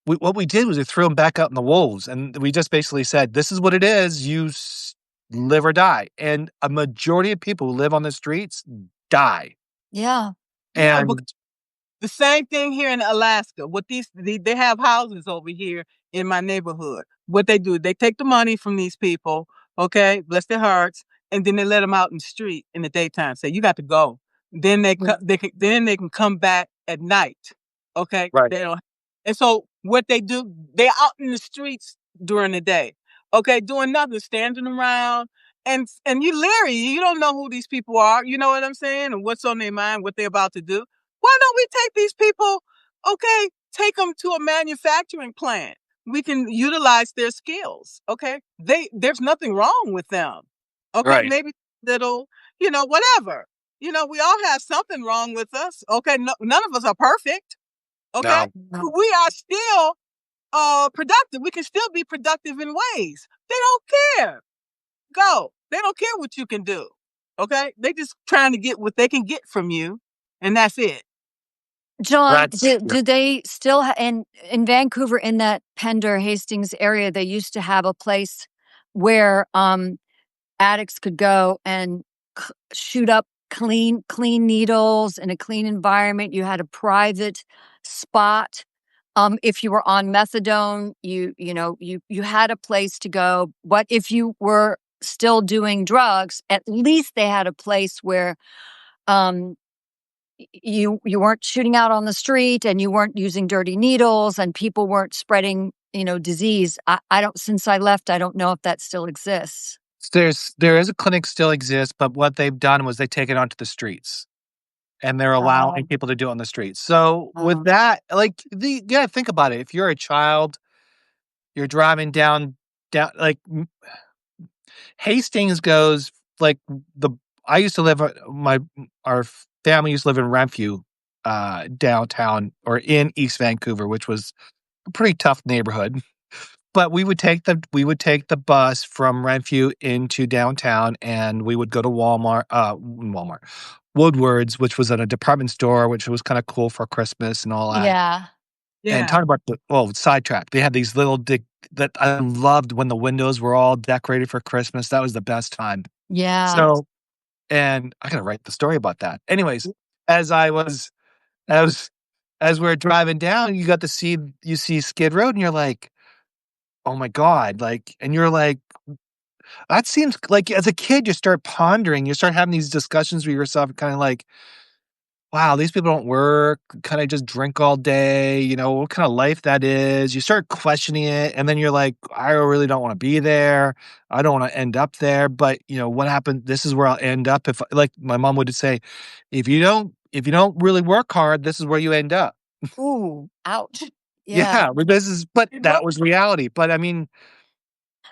what we did was we threw them back out in the wolves, and we just basically said, "This is what it is, live or die," and a majority of people who live on the streets die, yeah, yeah, but and the same thing here in Alaska. What they have houses over here in my neighborhood. What they do, they take the money from these people, okay, bless their hearts, and then they let them out in the street in the daytime. Say you got to go. Then then they can come back at night. Okay, Right. they don't. And so what they do, they're out in the streets during the day. Okay, doing nothing, standing around, and you leery. You don't know who these people are. You know what I'm saying, and what's on their mind, what they're about to do. Why don't we take these people, okay, take them to a manufacturing plant? We can utilize their skills, okay? There's nothing wrong with them. Okay, Right. maybe little, whatever. We all have something wrong with us. Okay, no, none of us are perfect. Okay? No. But we are still productive. We can still be productive in ways. They don't care. Go. They don't care what you can do. Okay? They just trying to get what they can get from you, and that's it. John, That's do they still in Vancouver, in that Pender, Hastings area, they used to have a place where, addicts could go and shoot up clean needles in a clean environment. You had a private spot. If you were on methadone, you had a place to go. But if you were still doing drugs, at least they had a place where um, you weren't shooting out on the street and you weren't using dirty needles and people weren't spreading disease. I don't Since I left, I don't know if that still exists. there is a clinic still exists, but what they've done was they take it onto the streets, and they're allowing Oh, people to do it on the streets. So, with oh, that, like, think about it. If you're a child, you're driving down like, Hastings goes like, the I used to live, our family used to live in Renfrew, downtown or in East Vancouver, which was a pretty tough neighborhood. But we would take the bus from Renfrew into downtown, and we would go to Woodward's, which was at a department store, which was kinda cool for Christmas and all that. yeah, And Yeah. talk about sidetrack. They had these little dick that I loved when the windows were all decorated for Christmas. That was the best time. yeah, So and I gotta write the story about that. Anyways, as I was as as we're driving down, you see Skid Road, and you're like, "Oh my god," like, and you're like, that seems like as a kid, you start pondering, you start having these discussions with yourself, kinda like, "Wow, these people don't work, kinda just drink all day, what kinda life that is." You start questioning it, and then you're like, "I really don't wanna be there. I don't wanna end up there, but, what happened this is where I'll end up if" like my mom would say, "If you don't really work hard, this is where you end up." Ooh, ouch. Yeah. Yeah, but but You know? that was reality, but I mean,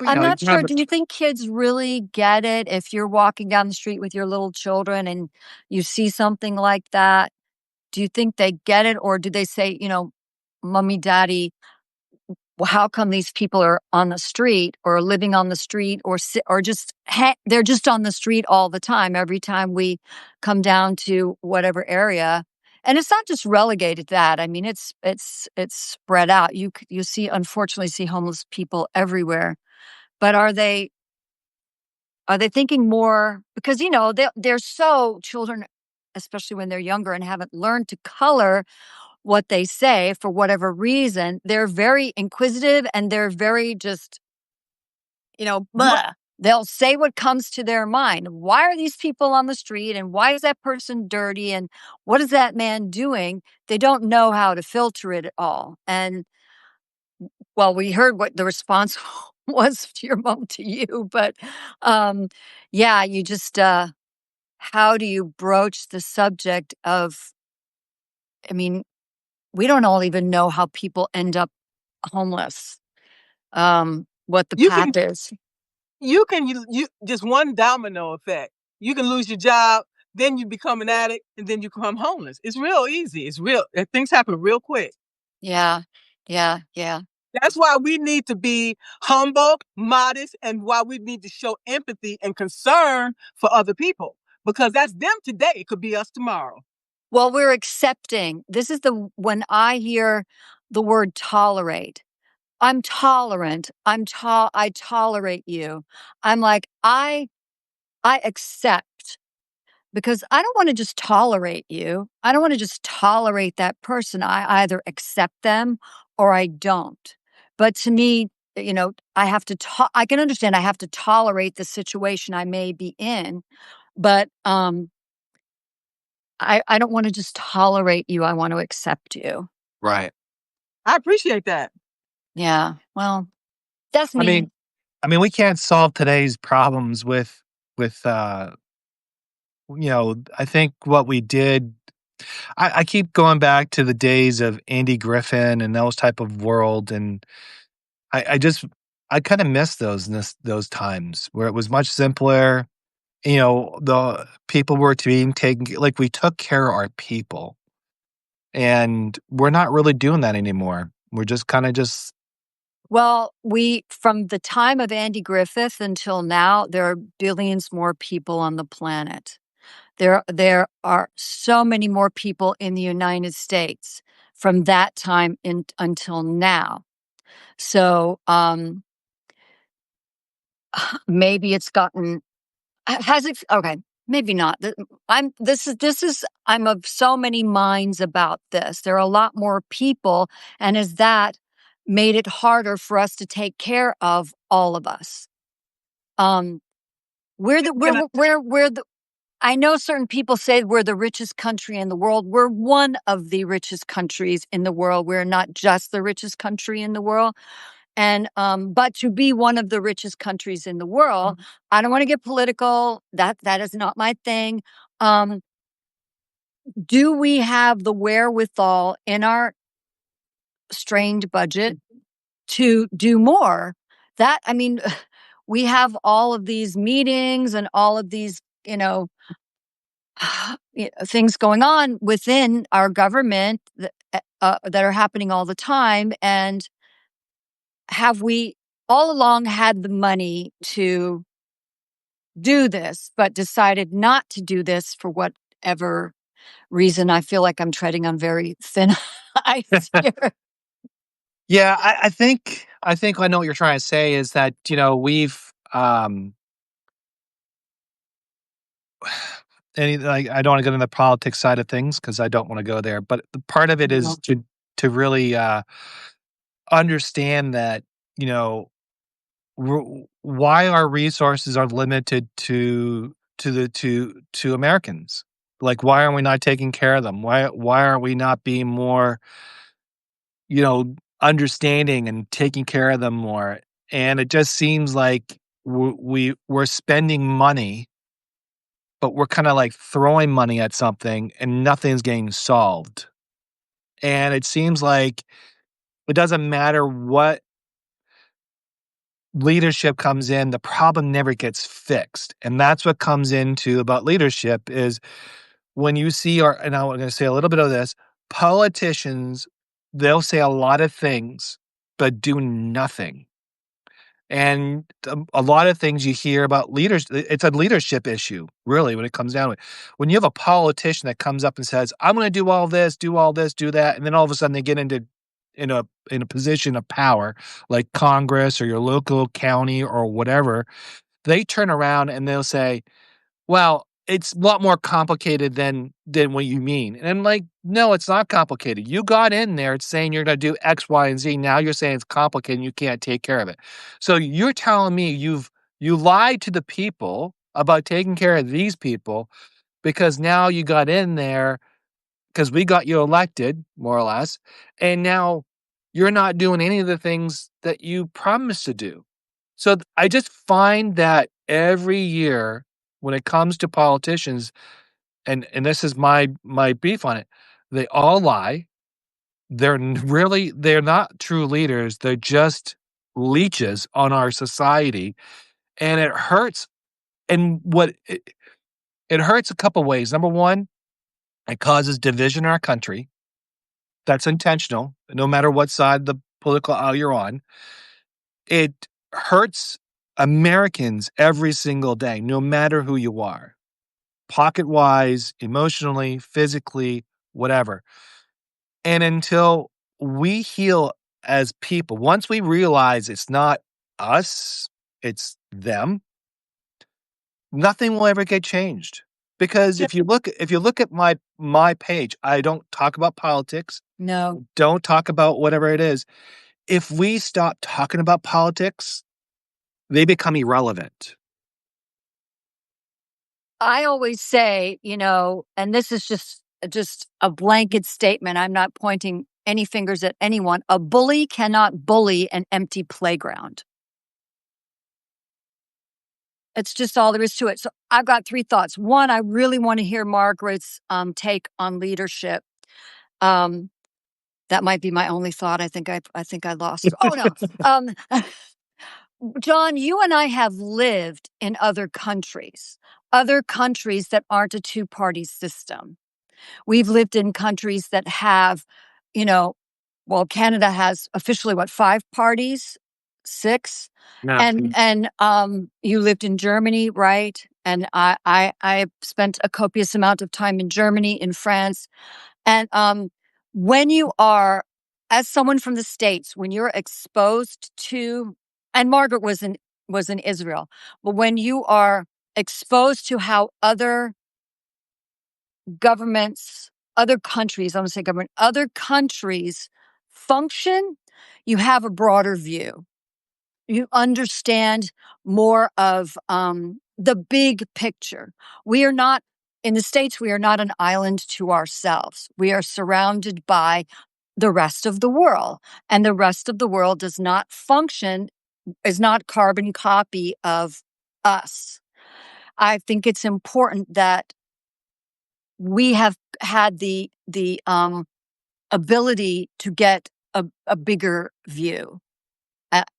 I'm you not have sure. Do you think kids really get it if you're walking down the street with your little children and you see something like that? Do you think they get it, or do they say, "Mommy, Daddy, well, how come these people are on the street or living on the street or just they're just on the street all the time every time we come down to whatever area?" And it's not just relegated to that. I mean, it's spread out. You see, unfortunately, see homeless people everywhere. But are they thinking more because they're so children, especially when they're younger and haven't learned to color what they say for whatever reason, they're very inquisitive and they're very just, What blah. They'll say what comes to their mind. Why are these people on the street and why is that person dirty and what is that man doing? They don't know how to filter it at all. And well, we heard what the response was to your mom to you, but um yeah, you just how do you broach the subject of I mean, we don't all even know how people end up homeless, what the you can path is. you just one domino effect. You can lose your job, then you become an addict, and then you become homeless. It's real easy. It's real. Things happen real quick. Yeah. Yeah, yeah. That's why we need to be humble, modest, and why we need to show empathy and concern for other people because that's them today. It could be us tomorrow. Well, we're accepting. This is the when I hear the word tolerate, I'm tolerant. I tolerate you. I'm like, I accept because I don't want to just tolerate you. I don't want to just tolerate that person. I either accept them or I don't. But to me, I have to I can understand I have to tolerate the situation I may be in, but I don't want to just tolerate you. I want to accept you. right. I appreciate that. Yeah. Well, that's I me. mean we can't solve today's problems with I think what we did I keep going back to the days of Andy Griffin and those type of world, and I just I kinda miss those times where it was much simpler, the people were being taken like, we took care of our people, and we're not really doing that anymore. We're just kinda just Well, we from the time of Andy Griffith until now, there are billions more people on the planet. There are so many more people in the United States from that time until now. So, maybe it's gotten has it okay, maybe not. I'm this is I'm of so many minds about this. There are a lot more people, and has that made it harder for us to take care of all of us? Um, we're the Can I, we're the I know certain people say we're the richest country in the world. We're one of the richest countries in the world. We're not just the richest country in the world. And but to be one of the richest countries in the world, I don't want to get political. That is not my thing. Um, do we have the wherewithal in our strained budget to do more? That I mean, we have all of these meetings and all of these, things going on within our government that are happening all the time. And have we all along had the money to do this, but decided not to do this for whatever reason? I feel like I'm treading on very thin ice here. Yeah, I think I know what you're trying to say is that, we've, and, like, I don't wanna get into the politics side of things because I don't wanna go there, but the part of it is No. to really, understand that you know, why our resources are limited to Americans. Like, why are we not taking care of them? Why are we not being more, understanding and taking care of them more? And it just seems like we're spending money, but we're kind of like throwing money at something and nothing's getting solved. And it seems like it doesn't matter what leadership comes in, the problem never gets fixed. And that's what comes into about leadership is when you see, and I'm going to say a little bit of this, politicians, they'll say a lot of things, but do nothing. And a lot of things you hear about leaders, it's a leadership issue, really, when it comes down to it. When you have a politician that comes up and says, "I'm going to do all this, do that," and then all of a sudden they get in a position of power, like Congress or your local county or whatever, they turn around and they'll say, well, it's a lot more complicated than what you mean. And I'm like, "No, it's not complicated. You got in there saying you're gonna do X, Y, and Z. Now you're saying it's complicated and you can't take care of it." So you're telling me you lied to the people about taking care of these people because now you got in there because we got you elected, more or less, and now you're not doing any of the things that you promised to do. So I just find that every year when it comes to politicians, and this is my beef on it, they all lie. They're not true leaders. They're just leeches on our society, and it hurts. And it hurts a couple ways. Number one, it causes division in our country. That's intentional, no matter what side of the political aisle you're on. It hurts Americans every single day, no matter who you are, pocket-wise, emotionally, physically, whatever. And until we heal as people, once we realize it's not us, it's them, nothing will ever get changed. Because if you look at my page, I don't talk about politics, No. don't talk about whatever it is. If we stop talking about politics, they become irrelevant. I always say, and this is just a blanket statement. I'm not pointing any fingers at anyone. A bully cannot bully an empty playground. It's just all there is to it. So I've got three thoughts. One, I really want to hear Margaret's take on leadership. Um, that might be my only thought. I think I lost. Oh no. John, you and I have lived in other countries that aren't a two-party system. We've lived in countries that have, you know, Canada has officially what, 5 parties? 6? Yeah. And you lived in Germany, right? And I spent a copious amount of time in Germany, in France. And when you are, as someone from the States, when you're exposed to, and Margaret was in Israel, but when you are exposed to how other governments, other countries, I'm gonna say government, other countries function, you have a broader view. You understand more of the big picture. We are not, in the States, we are not an island to ourselves. We are surrounded by the rest of the world, and the rest of the world does not function, is not carbon copy of us. I think it's important that we have had the ability to get a bigger view.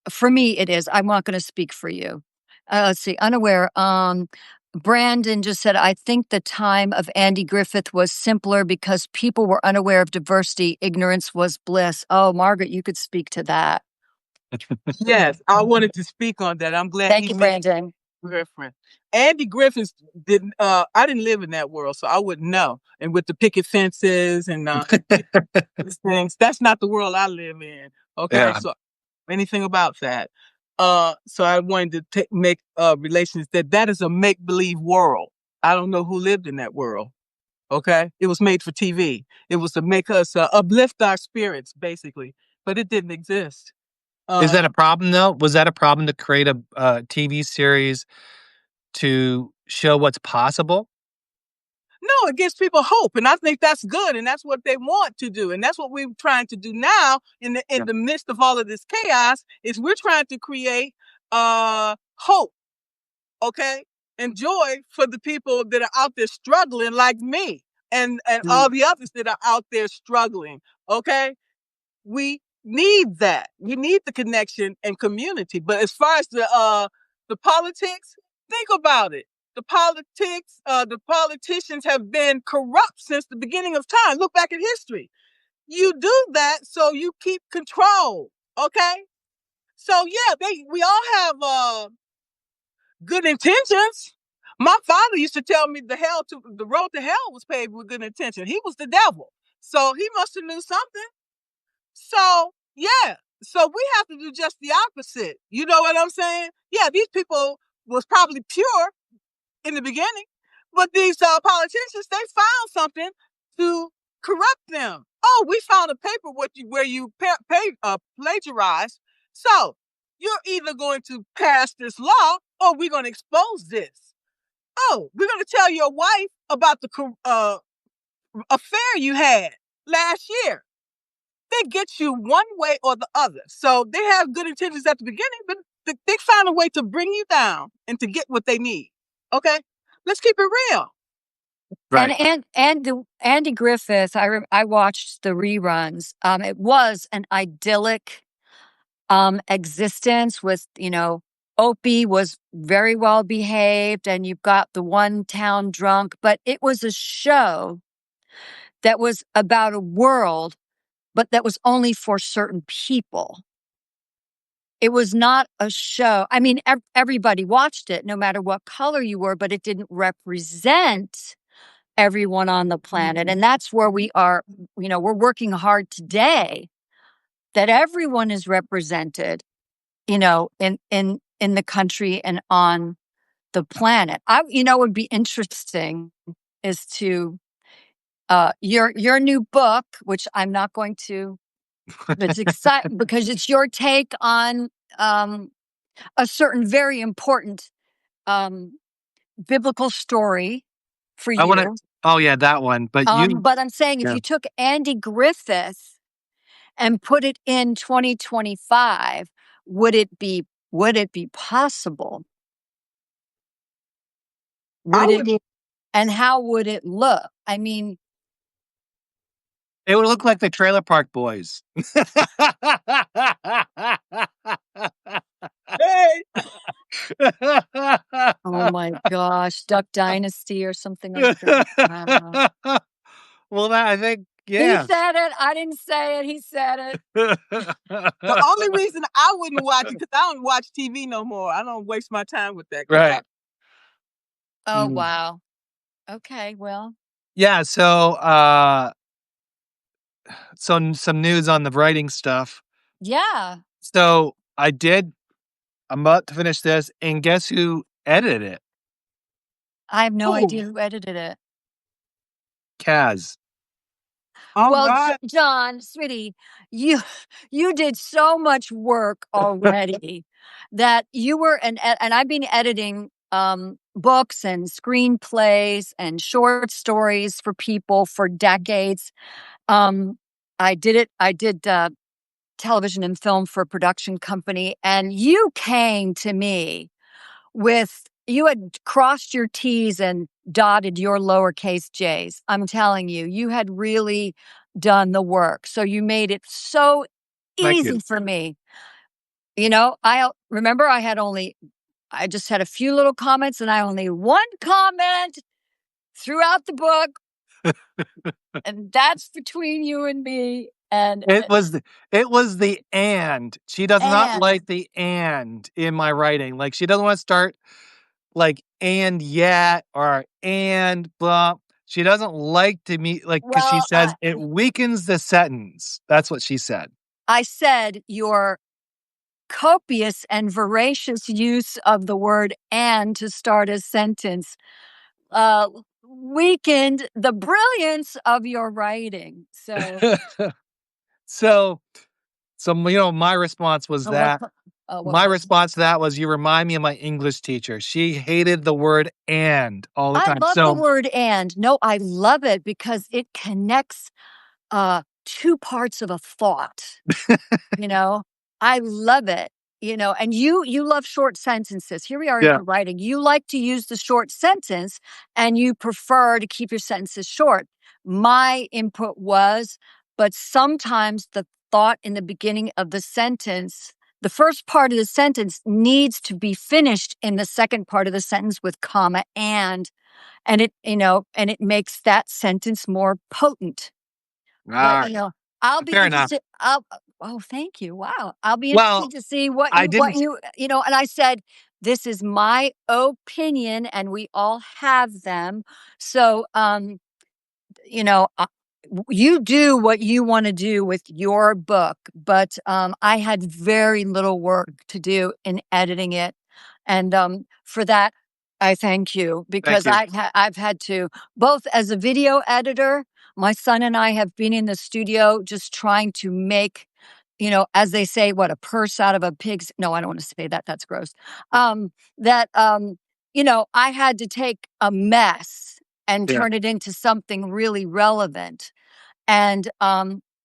For me, it is. I'm not going to speak for you. Let's see. Unaware. Brandon just said, I think the time of Andy Griffith was simpler because people were unaware of diversity. Ignorance was bliss. Oh, Margaret, you could speak to that. Yes, I wanted to speak on that. I'm glad Thank you, Brandon. Griffin. Andy Griffith didn't. I didn't live in that world, so I wouldn't know. And with the picket fences and these things, that's not the world I live in. Okay, Yeah. so anything about that. So I wanted to make relations that is a make believe world. I don't know who lived in that world. Okay, it was made for TV. It was to make us uplift our spirits, basically, but it didn't exist. Is that a problem though? Was that a problem to create a TV series to show what's possible? No, it gives people hope, and I think that's good, and that's what they want to do, and that's what we're trying to do now in the midst of all of this chaos. Is we're trying to create hope, okay, and joy for the people that are out there struggling, like me, and all the others that are out there struggling. Okay, we need that. We need the connection and community. But as far as the politics, think about it. The politicians have been corrupt since the beginning of time. Look back at history. You do that so you keep control. Okay? So yeah, we all have good intentions. My father used to tell me the road to hell was paved with good intention. He was the devil. So he must have knew something. So, yeah. So we have to do just the opposite. You know what I'm saying? Yeah, these people was probably pure in the beginning, but these politicians, they found something to corrupt them. Oh, we found a paper where you plagiarized. So you're either going to pass this law or we're going to expose this. Oh, we're going to tell your wife about the affair you had last year. They get you one way or the other. So they have good intentions at the beginning, but they find a way to bring you down and to get what they need. Okay? Let's keep it real. Right. And Andy Griffith, I watched the reruns. It was an idyllic existence with, Opie was very well behaved, and you've got the one town drunk, but it was a show that was about a world, but that was only for certain people. It was not a show. I mean, everybody watched it, no matter what color you were, but it didn't represent everyone on the planet. And that's where we are, we're working hard today that everyone is represented, in the country and on the planet. Would be interesting is to your new book, which I'm not going to. It's exciting because it's your take on a certain very important biblical story for you. Oh yeah, that one. But but I'm saying if you took Andy Griffith and put it in 2025, would it be possible? And how would it look? I mean, it would look like the Trailer Park Boys. Hey. Oh my gosh, Duck Dynasty or something like that. Well, I think, yeah. He said it. I didn't say it. He said it. The only reason I wouldn't watch it because I don't watch TV no more. I don't waste my time with that. Right. Oh wow. Okay. Well. Yeah. So, some news on the writing stuff. Yeah. So I'm about to finish this, and guess who edited it? I have no idea who edited it. KaZ. Well, John, sweetie, you did so much work already that you were and I've been editing books and screenplays and short stories for people for decades. I did television and film for a production company, and you came to me you had crossed your T's and dotted your lowercase j's. I'm telling you, you had really done the work. So you made it so easy for me. I remember I just had a few little comments, and I only one comment throughout the book. And that's between you and me. And it was the and. She does not like the and in my writing. Like, she doesn't want to start like and yet or and blah. She doesn't like to meet because she says it weakens the sentence. That's what she said. I said your copious and voracious use of the word and to start a sentence weakened the brilliance of your writing. So So, my response was Oh, what that what my was response to that was, "You remind me of my English teacher." She hated the word "and" all the I time. love the So word "and." No, I love it because it connects, 2 parts of a thought. You know, I love it, and you love short sentences. Here we are yeah. into writing. You like to use the short sentence and you prefer to keep your sentences short. My input was, but sometimes the thought in the beginning of the sentence, the first part of the sentence needs to be finished in the second part of the sentence with comma and it makes that sentence more potent. But, Alright. I'll be Fair enough. interested oh, thank you, wow. I'll be Well, interested to see I didn't and I said, "This is my opinion, and we all have them." So, you know, uh, you do what you wanna do with your book, but, I had very little work to do in editing it, and, for that, I thank you thank because you. I've had to both as a video editor, my son and I have been in the studio just trying to make, as they say, what, a purse out of a pig's no, I don't wanna say that, that's gross. That, I had to take a mess and Yeah, turn it into something really relevant. And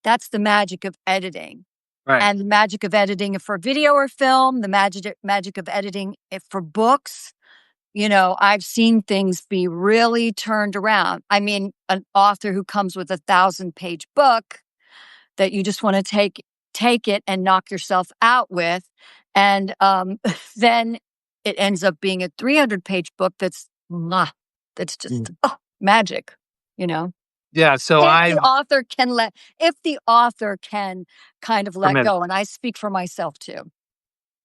that's the magic of editing. right. And the magic of editing for video or film, the magic of editing for books. I've seen things be really turned around. I mean, an author who comes with 1,000-page book that you just want to take it and knock yourself out with, and then it ends up being a 300-page book that's Mm. just magic. You know. Yeah, so If the I've author can kind of let permitted. go, and I speak for myself too.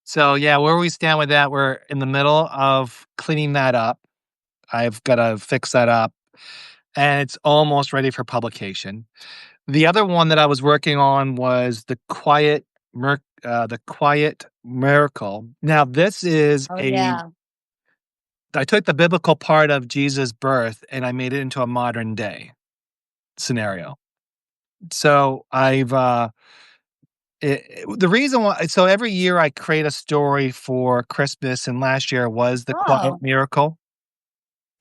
So, yeah, where we stand with that, we're in the middle of cleaning that up. I've gotta fix that up, and it's almost ready for publication. The other one that I was working on was The Quiet Miracle. Now, this is Oh, yeah. I took the biblical part of Jesus' birth and I made it into a modern day scenario. So the reason why, so every year I create a story for Christmas, and last year was The Quiet Oh, Miracle.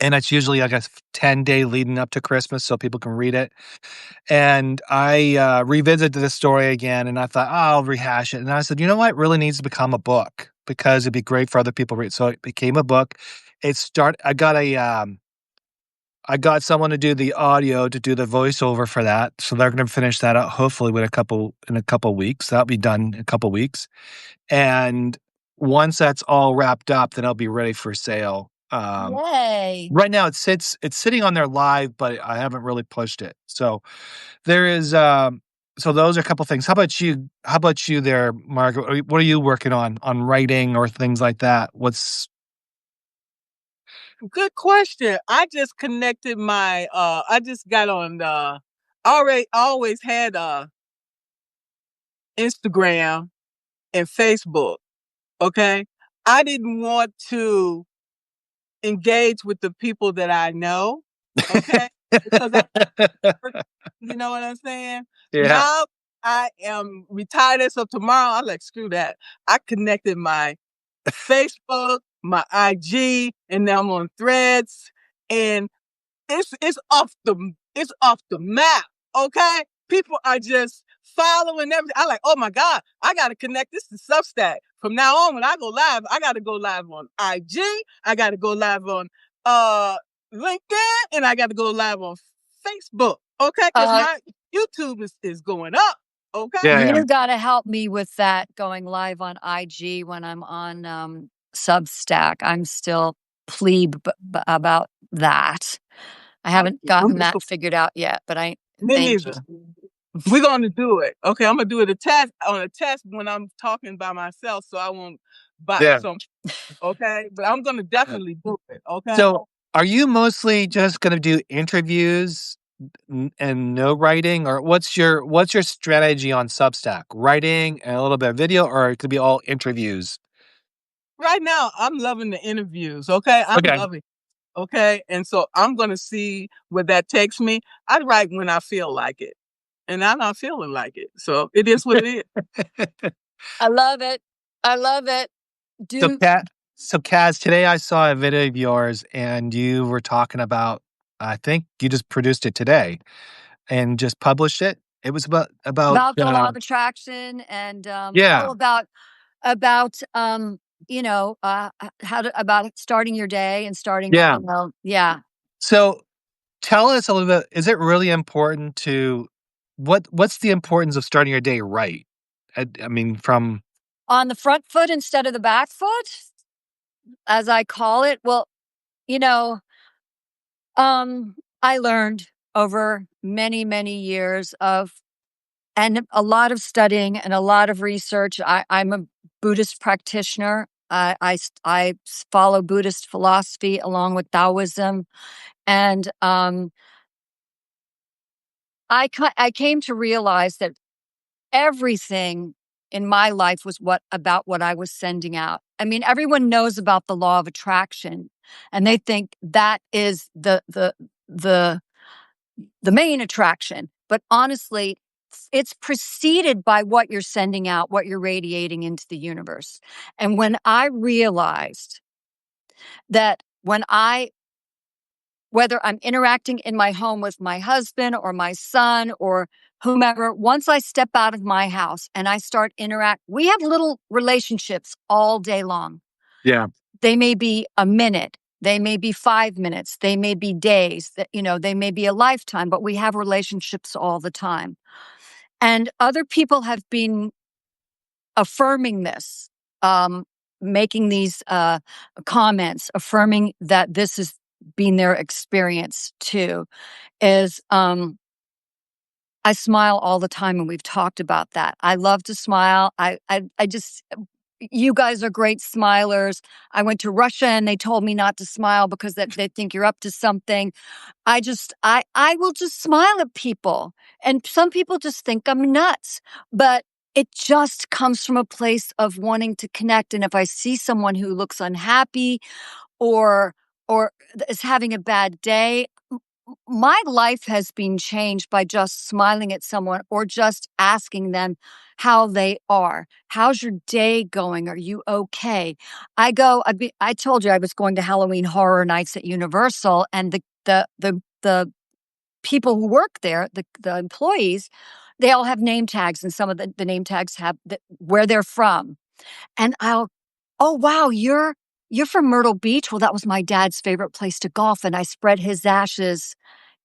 And it's usually like a 10-day leading up to Christmas so people can read it. And I revisited this story again and I thought, oh, I'll rehash it. And I said, you know what? It really needs to become a book because it'd be great for other people to read. So it became a book. I got someone to do the audio, to do the voiceover for that. So they're going to finish that out hopefully in a couple weeks. That'll be done in a couple weeks. And once that's all wrapped up, then I'll be ready for sale. yay. Right now it's sitting on there live, but I haven't really pushed it. So there is so those are a couple things. How about you? How about you there, Margaret? What are you working on writing or things like that? What's Good question. I just connected I just got on already always had Instagram and Facebook. Okay. I didn't want to engage with the people that I know. Okay. Because you know what I'm saying? Yeah. Now I am retired as of tomorrow. I'm like, screw that. I connected my Facebook, my IG, and now I'm on Threads, and it's off the map. Okay, people are just following everything. I like, oh my god, I got to connect this to Substack. From now on, when I go live, I got to go live on IG. I got to go live on LinkedIn, and I got to go live on Facebook. Okay, because Uh, my YouTube is going up. Okay. Yeah, yeah. you gotta help me with that going live on IG when I'm on, Substack. I'm still plebe about that. I haven't gotten that figured out yet, but I Me thank you. neither. We're gonna do it. Okay, I'm gonna do it a test when I'm talking by myself, so I won't bite Yeah. some. Okay, but I'm gonna definitely do it. Okay. So are you mostly just gonna do interviews and no writing, or what's your strategy on Substack? Writing and a little bit of video, or it could be all interviews? Right now, I'm loving the interviews. Okay, I'm Okay. loving. Okay, and so I'm gonna see where that takes me. I write when I feel like it. and I'm not feeling like it. So it is what it is. I love it. I love it. So, Do so KaZ, today I saw a video of yours, and you were talking about. I think you just produced it today and just published it. It was about the law of attraction and yeah, about how to about starting your day and starting yeah. yeah. So tell us a little bit. Is it really important to what's the importance of starting your day right? I mean, from On the front foot instead of the back foot, as I call it. Well, you know, I learned over many, many years of and a lot of studying and a lot of research. I'm a Buddhist practitioner. I follow Buddhist philosophy along with Taoism, and I came to realize that everything in my life was about what I was sending out. I mean, everyone knows about the law of attraction, and they think that is the main attraction. But honestly, it's preceded by what you're sending out, what you're radiating into the universe. And when I realized that whether I'm interacting in my home with my husband or my son or whomever, once I step out of my house and I start we have little relationships all day long. yeah, They may be a minute, they may be 5 minutes, they may be days, they may be a lifetime, but we have relationships all the time. And other people have been affirming this, making these comments, affirming that this has been their experience too, is I smile all the time, and we've talked about that. I love to smile. I just, you guys are great smilers. I went to Russia and they told me not to smile because they think you're up to something. I will just smile at people. And some people just think I'm nuts, but it just comes from a place of wanting to connect. And if I see someone who looks unhappy or, or is having a bad day, my life has been changed by just smiling at someone or just asking them how they are. How's your day going? Are you okay? I told you I was going to Halloween Horror Nights at Universal, and the people who work there, the employees, they all have name tags, and some of the name tags have where they're from. And oh wow, you're from Myrtle Beach. Well, that was my dad's favorite place to golf, and I spread his ashes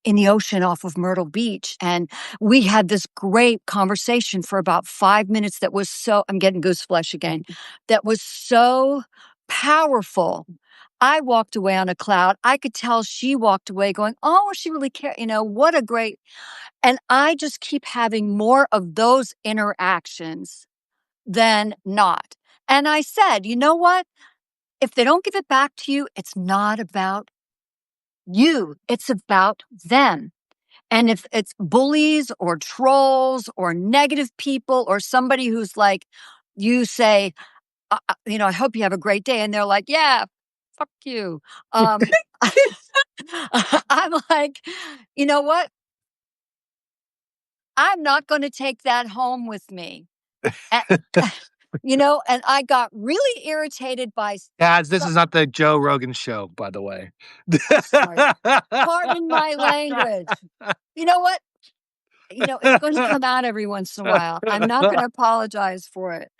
in the ocean off of Myrtle Beach. And we had this great conversation for about 5 minutes that was I'm getting goose flesh again, that was so powerful. I walked away on a cloud. I could tell she walked away going, oh, she really cared. What a great. And I just keep having more of those interactions than not. And I said, you know what? If they don't give it back to you, it's not about you, it's about them. And if it's bullies or trolls or negative people or somebody who's like, you say, I hope you have a great day. And they're like, yeah, fuck you. Um, I'm like, you know what? I'm not going to take that home with me. And, and I got really irritated by. KaZ, this is not the Joe Rogan show, by the way. Sorry. Pardon my language. You know what? It's going to come out every once in a while. I'm not going to apologize for it.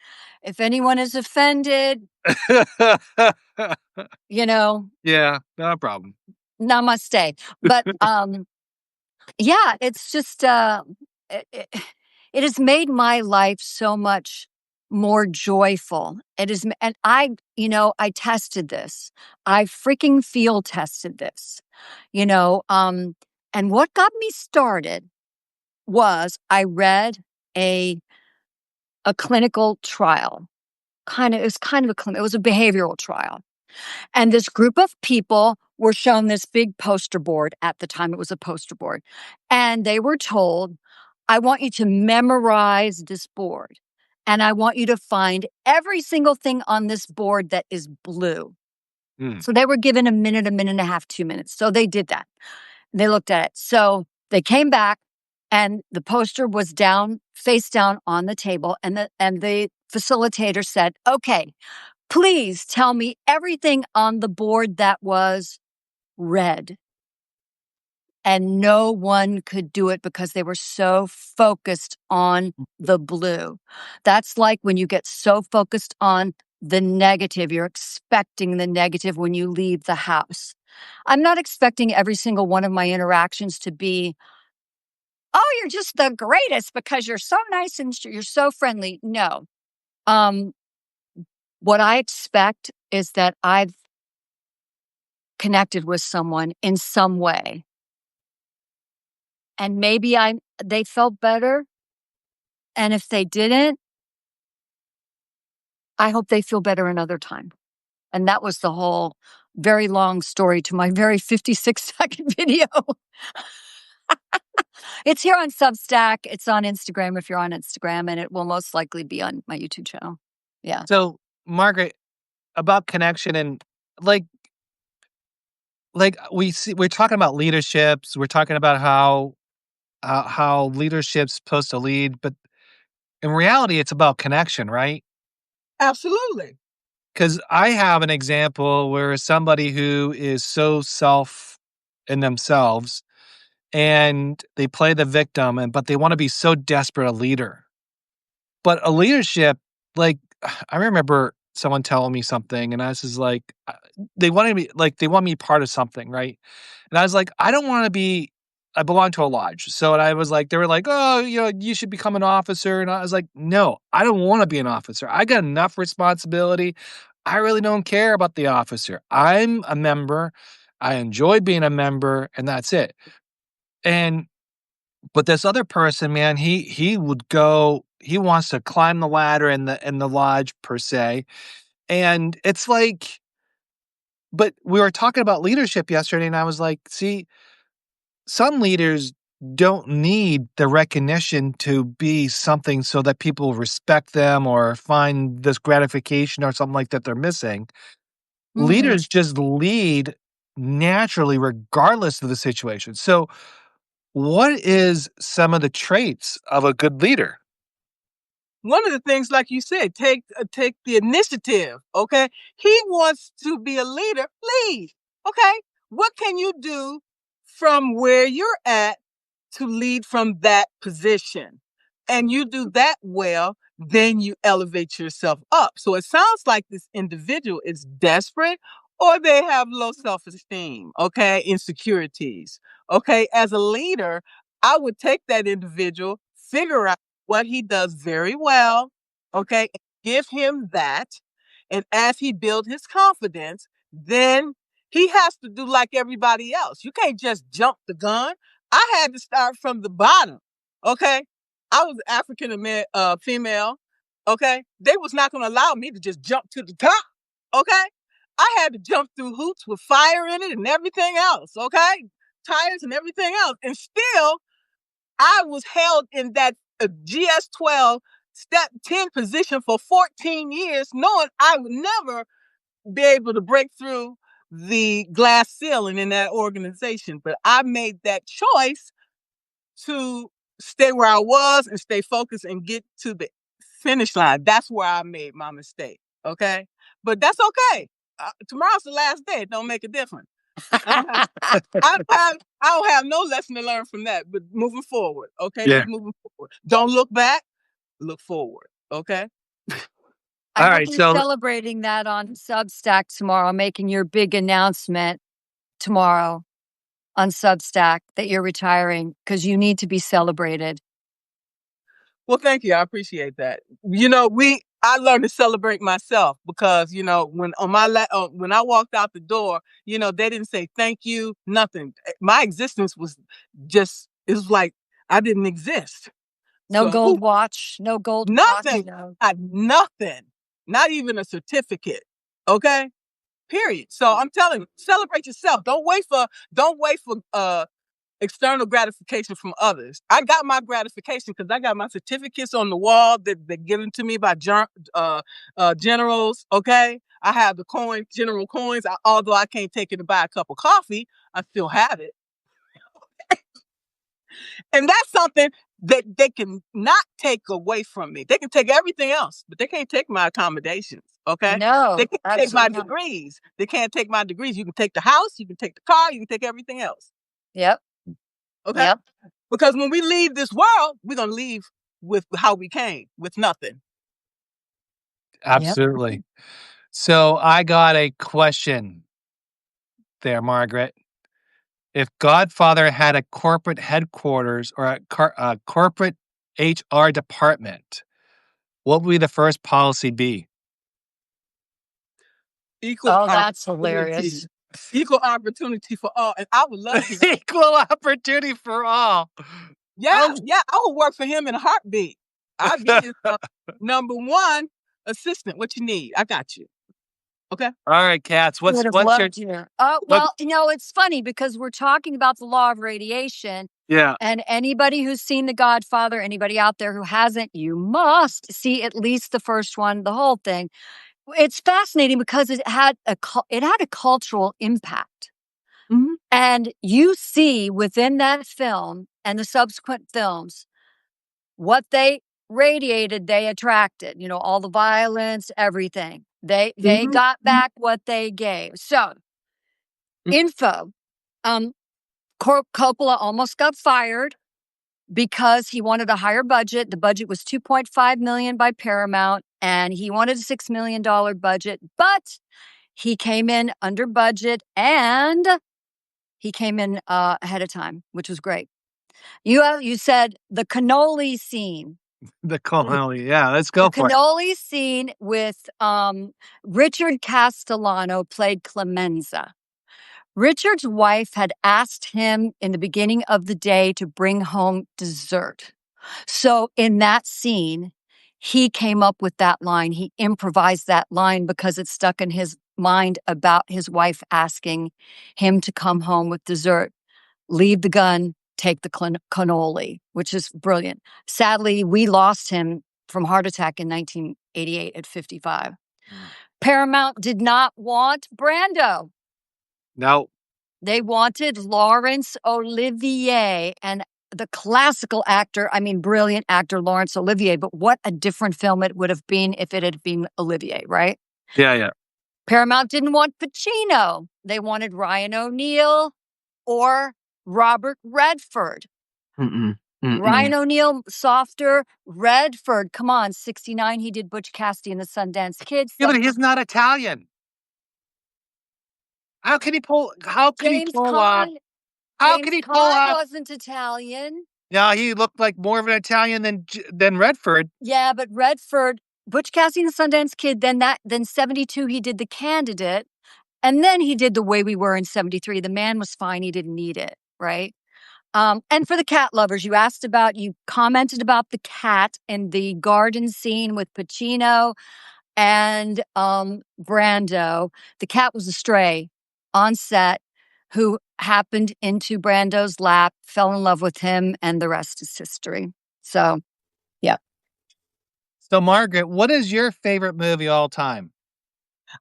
If anyone is offended, Yeah, no problem. namaste. But yeah, it's just it has made my life so much more joyful. It is, and I tested this. I freaking field tested this. And what got me started was I read a clinical trial. It was kind of it was a behavioral trial. And this group of people were shown this big poster board. At the time, it was a poster board. And they were told, I want you to memorize this board. And I want you to find every single thing on this board that is blue. Mm. So they were given a minute and a half, 2 minutes. So they did that. They looked at it. So they came back And the poster was down, face down on the table. And the facilitator said, okay, please tell me everything on the board that was red. And no one could do it because they were so focused on the blue. That's like when you get so focused on the negative, you're expecting the negative when you leave the house. I'm not expecting every single one of my interactions to be, oh, you're just the greatest because you're so nice and you're so friendly. No. What I expect is that I've connected with someone in some way. And maybe they felt better. And if they didn't, I hope they feel better another time. And that was the whole very long story to my very 56-second video. It's here on Substack. It's on Instagram if you're on Instagram, and it will most likely be on my YouTube channel. Yeah. So, Margaret, about connection and like we're talking about leaderships. We're talking about how leadership's supposed to lead, but in reality, it's about connection, right? Absolutely. Because I have an example where somebody who is so self in themselves and they play the victim, but they want to be so desperate a leader. But a leadership, like I remember someone telling me something, and I was just like, they want me part of something, right? And I was like, I don't want to be. I belong to a lodge, so and I was like, they were like, oh, you should become an officer, and I was like, no, I don't want to be an officer. I got enough responsibility. I really don't care about the officer. I'm a member. I enjoy being a member, and that's it. And but this other person, man, he would go. He wants to climb the ladder in the lodge per se, and it's like. But we were talking about leadership yesterday, and I was like, see, some leaders don't need the recognition to be something so that people respect them or find this gratification or something like that they're missing. Leaders just lead naturally, regardless of the situation. So, what is some of the traits of a good leader? One of the things, like you said, take the initiative. Okay, he wants to be a leader. Lead. Okay, what can you do from where you're at to lead from that position? And you do that well, then you elevate yourself up. So it sounds like this individual is desperate or they have low self-esteem, okay, insecurities. Okay, as a leader, I would take that individual, figure out what he does very well, okay, give him that. And as he builds his confidence, then he has to do like everybody else. You can't just jump the gun. I had to start from the bottom, okay? I was African American female, okay? They was not going to allow me to just jump to the top, okay? I had to jump through hoops with fire in it and everything else, okay? Tires and everything else. And still, I was held in that GS12 step 10 position for 14 years, knowing I would never be able to break through the glass ceiling in that organization. But I made that choice to stay where I was and stay focused and get to the finish line. That's where I made my mistake. Okay. But that's okay. Tomorrow's the last day. It don't make a difference. I don't have no lesson to learn from that, but moving forward. Okay. Yeah. Just moving forward. Don't look back, look forward. Okay. I All hope right, you're so celebrating that on Substack tomorrow, making your big announcement tomorrow on Substack that you're retiring because you need to be celebrated. Well, thank you. I appreciate that. I learned to celebrate myself because, when when I walked out the door, they didn't say thank you, nothing. My existence was it was like I didn't exist. No So, gold watch, no gold watch. nothing. Nothing. Not even a certificate. Okay? Period. So I'm telling you, celebrate yourself. Don't wait for external gratification from others. I got my gratification because I got my certificates on the wall that they're given to me by generals. Okay, I have the general coins. Although I can't take it to buy a cup of coffee, I still have it. And that's something that they can not take away from me. They can take everything else, but they can't take my accommodations. Okay. No, They can't take my absolutely not. degrees. They can't take my degrees. You can take the house, you can take the car, you can take everything else. Yep. Okay. Yep. Because when we leave this world, we're gonna leave with how we came, with nothing. Absolutely. So I got a question there, Margaret. If Godfather had a corporate headquarters or a corporate HR department, what would be the first policy be? Equal Oh, that's opportunity. hilarious. Equal opportunity for all. And I would love to. Equal opportunity for all. Yeah, Oh, yeah, I would work for him in a heartbeat. I'd be his number one assistant. What you need? I got you. Okay. all right, Cats. Would have What's your loved you. Oh, what? well, it's funny because we're talking about the law of radiation. Yeah, And anybody who's seen The Godfather, anybody out there who hasn't, you must see at least the first one, the whole thing. It's fascinating because it had a cultural impact. Mhm. And you see within that film and the subsequent films what they radiated, they attracted, all the violence, everything. They Mhm. got back what they gave. So, Mhm. info. Um Coppola almost got fired because he wanted a higher budget. The budget was 2.5 million by Paramount and he wanted a $6 million budget, but he came in under budget and he came in ahead of time, which was great. You said the cannoli scene. the colony. Yeah, let's The go for it. cannoli scene with Richard Castellano played Clemenza. Richard's wife had asked him in the beginning of the day to bring home dessert. So in that scene, he came up with that line. He improvised that line because it stuck in his mind about his wife asking him to come home with dessert. Leave the gun, take the cannoli, which is brilliant. Sadly, we lost him from heart attack in 1988 at 55. Paramount did not want Brando. No, They wanted Laurence Olivier and the classical actor, brilliant actor Laurence Olivier, but what a different film it would have been if it had been Olivier, right? yeah, yeah. Paramount didn't want Pacino. They wanted Ryan O'Neal or Robert Redford. Mm-mm. Ryan O'Neal, softer. Redford, come on, 69, he did Butch Cassidy and the Sundance Kid. Yeah, but he's not Italian. How can he pull? How can he James pull off? Caan. How James can he pull Caan off? wasn't Italian. Yeah, he looked like more of an Italian than Redford. Yeah, but Redford, Butch Cassidy and the Sundance Kid, then 72, he did The Candidate. And then he did The Way We Were in 73. The man was fine. He didn't need it, right? And for the cat lovers, you commented about the cat in the garden scene with Pacino and Brando. The cat was a stray on set who happened into Brando's lap, fell in love with him, and the rest is history. So, yeah. So, Margaret, what is your favorite movie all time?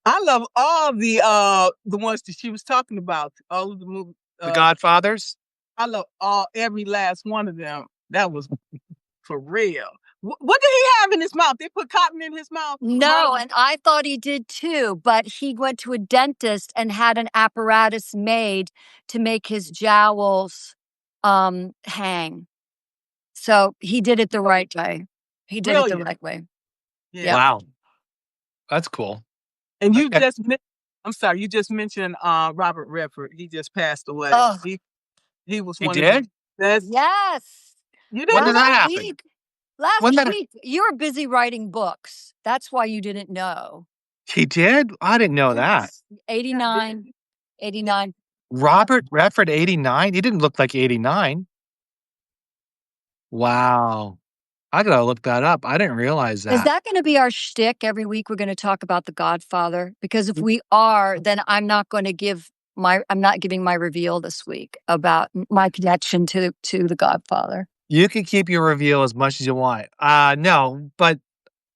I love all the ones that she was talking about. All of the movies. The Godfathers? I love every last one of them. That was for real. What did he have in his mouth? They put cotton in his mouth? No, and I thought he did too, but he went to a dentist and had an apparatus made to make his jowls hang. So he did it the right way. He did it the Brilliant. right way. Yeah. Yep. Wow, that's cool. And you Okay. you just mentioned Robert Redford. He just passed away. Oh. He was He one did? of the best. Yes. You When didn't did know? that happen? Week. Last When that week. You were busy writing books. That's why you didn't know. he did? I didn't know that. Yes. 89. 89. Robert Redford, 89? He didn't look like 89. Wow. I gotta look that up. I didn't realize Is that. that going to be our shtick every week? We're going to talk about The Godfather? Because if we are, then I'm not giving my reveal this week about my connection to The Godfather. You can keep your reveal as much as you want. No, but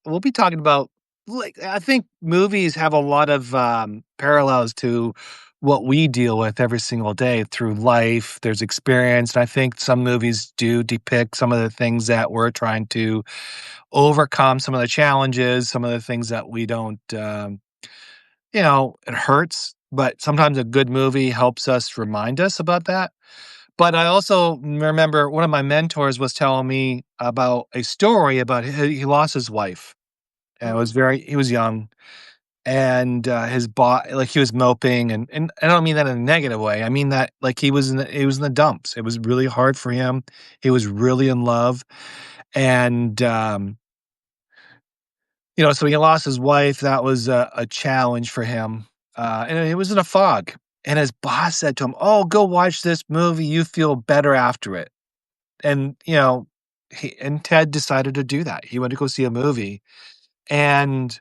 we'll be talking about, like, I think movies have a lot of parallels to what we deal with every single day through life. There's experience. And I think some movies do depict some of the things that we're trying to overcome, some of the challenges, some of the things that we don't, it hurts. But sometimes a good movie helps us remind us about that. But I also remember one of my mentors was telling me about a story about he lost his wife. And he was young, and his like he was moping, and I don't mean that in a negative way. I mean that like he was in the dumps. It was really hard for him. He was really in love, and so he lost his wife. That was a challenge for him, and it was in a fog. And his boss said to him, "Oh, go watch this movie. You feel better after it." And Ted decided to do that. He went to go see a movie, and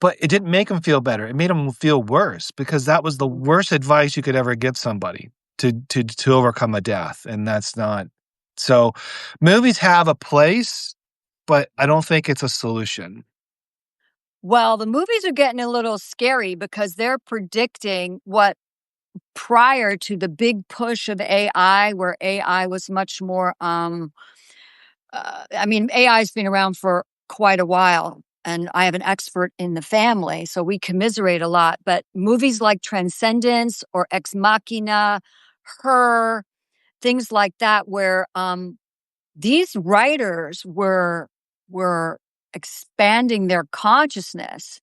but it didn't make him feel better. It made him feel worse because that was the worst advice you could ever give somebody to overcome a death, and that's not so movies have a place, but I don't think it's a solution. Well, the movies are getting a little scary because they're predicting what prior to the big push of AI, where AI was much more, I mean, AI's been around for quite a while, and I have an expert in the family, so we commiserate a lot. But movies like Transcendence or Ex Machina, Her, things like that, where these writers were expanding their consciousness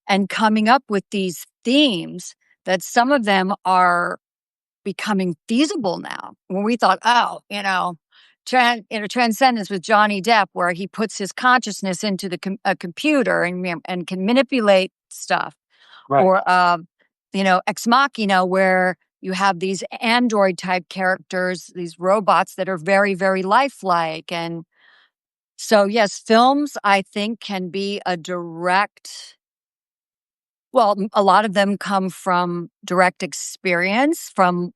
and coming up with these themes that some of them are becoming feasible now. When we thought, oh, Transcendence with Johnny Depp, where he puts his consciousness into a computer and can manipulate stuff, Right. or Ex Machina, where you have these android type characters, these robots that are very, very lifelike. And so, yes, films, I think, can be a direct, well, a lot of them come from direct experience, from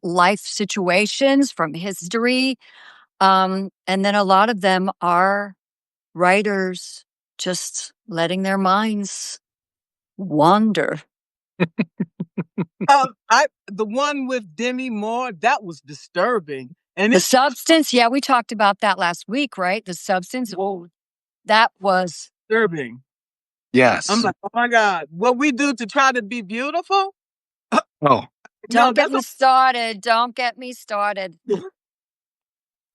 life situations, from history. And then a lot of them are writers just letting their minds wander. The one with Demi Moore, that was disturbing. And The it's Substance, yeah, we talked about that last week, right? The Substance, oh, that was disturbing. Yes. I'm like, oh my God, what we do to try to be beautiful? Oh. Don't get me started. Don't get me started.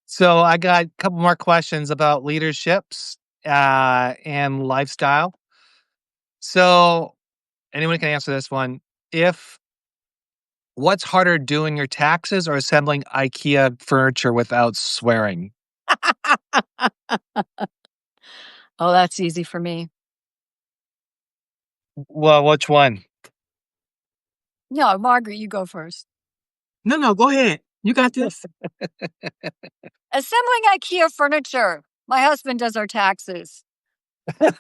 So I got a couple more questions about leaderships and lifestyle. So anyone can answer this one. If What's harder, doing your taxes or assembling IKEA furniture without swearing? Oh, that's easy for me. Well, which one? No, Margaret, you go first. No, go ahead. You got this. Assembling IKEA furniture. My husband does our taxes. And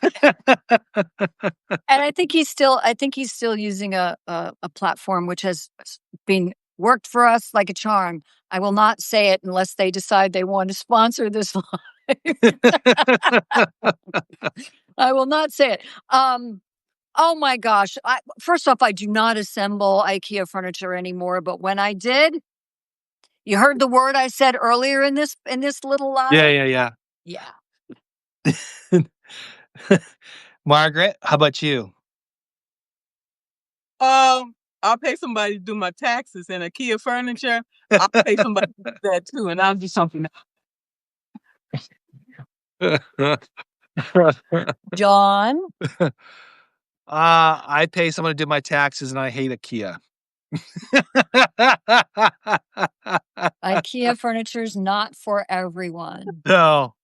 I think he's still using a platform which has been worked for us like a charm. I will not say it unless they decide they want to sponsor this live. I will not say it. Oh my gosh. First off, I do not assemble IKEA furniture anymore, but when I did, you heard the word I said earlier in this little live? Yeah. Yeah. Margaret, how about you? I'll pay somebody to do my taxes and IKEA furniture. I'll pay somebody to do that too, and I'll do something John? I pay someone to do my taxes, and I hate IKEA. IKEA furniture is not for everyone. No.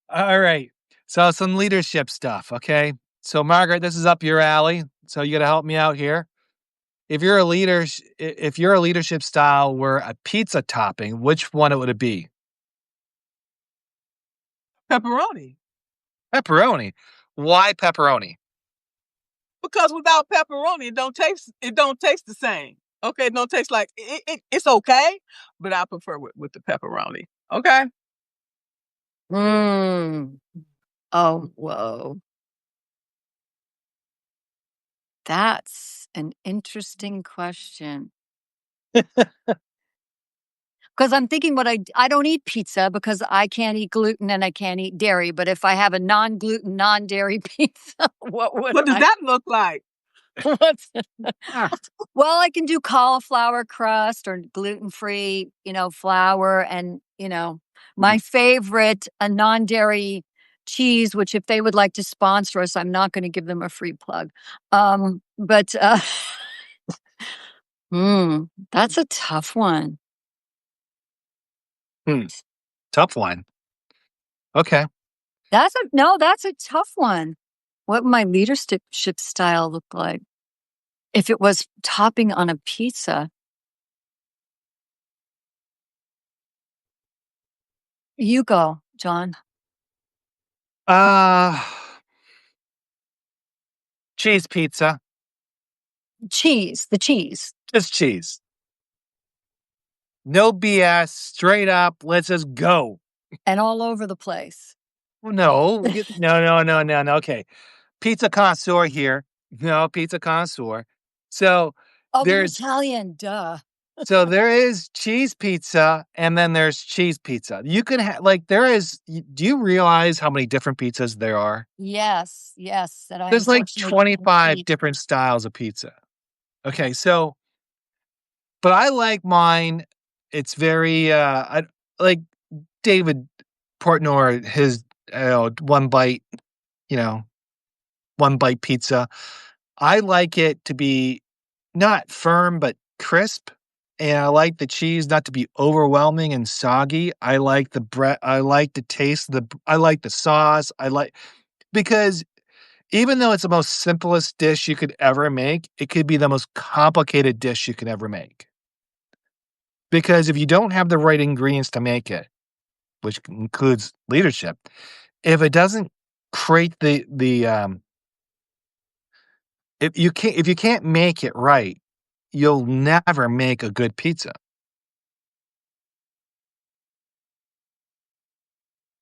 All right. So some leadership stuff, okay? So Margaret, this is up your alley. So you got to help me out here. If your leadership style were a pizza topping, which one would it be? pepperoni. Pepperoni. Why pepperoni? Because without pepperoni, it don't taste the same. Okay, it don't taste like it's okay, but I prefer with the pepperoni. Okay. Oh, whoa. That's an interesting question. Because I'm thinking I don't eat pizza because I can't eat gluten and I can't eat dairy, but if I have a non-gluten, non-dairy pizza, what would What does I that look like? what's Ah, Well, I can do cauliflower crust or gluten-free, flour and, my favorite, a non-dairy cheese, which if they would like to sponsor us, I'm not gonna give them a free plug. But, that's a tough one. hmm, tough one. Okay. That's a tough one. What would my leadership style look like if it was topping on a pizza? You go, John. Uh, cheese pizza. The cheese, Just cheese. No BS. Straight up. Let's just go. and all over the place. Well, no. No, no, no, no, no. Okay. Pizza connoisseur here. No, pizza connoisseur. So Oh, you're there's Italian, duh. so there is cheese pizza and then there's cheese pizza. You can have like there is do you realize how many different pizzas there are? Yes, yes, that I There's like unfortunately can't 25 eat. different styles of pizza. Okay, so but I like mine. It's very I like David Portnoy his one bite, you know, one bite pizza. I like it to be not firm, but crisp, and I like the cheese not to be overwhelming and soggy. I like the bread. I like the taste, I like the sauce, because even though it's the most simplest dish you could ever make, it could be the most complicated dish you could ever make. Because if you don't have the right ingredients to make it, which includes leadership, if it doesn't create if you can't make it right, you'll never make a good pizza.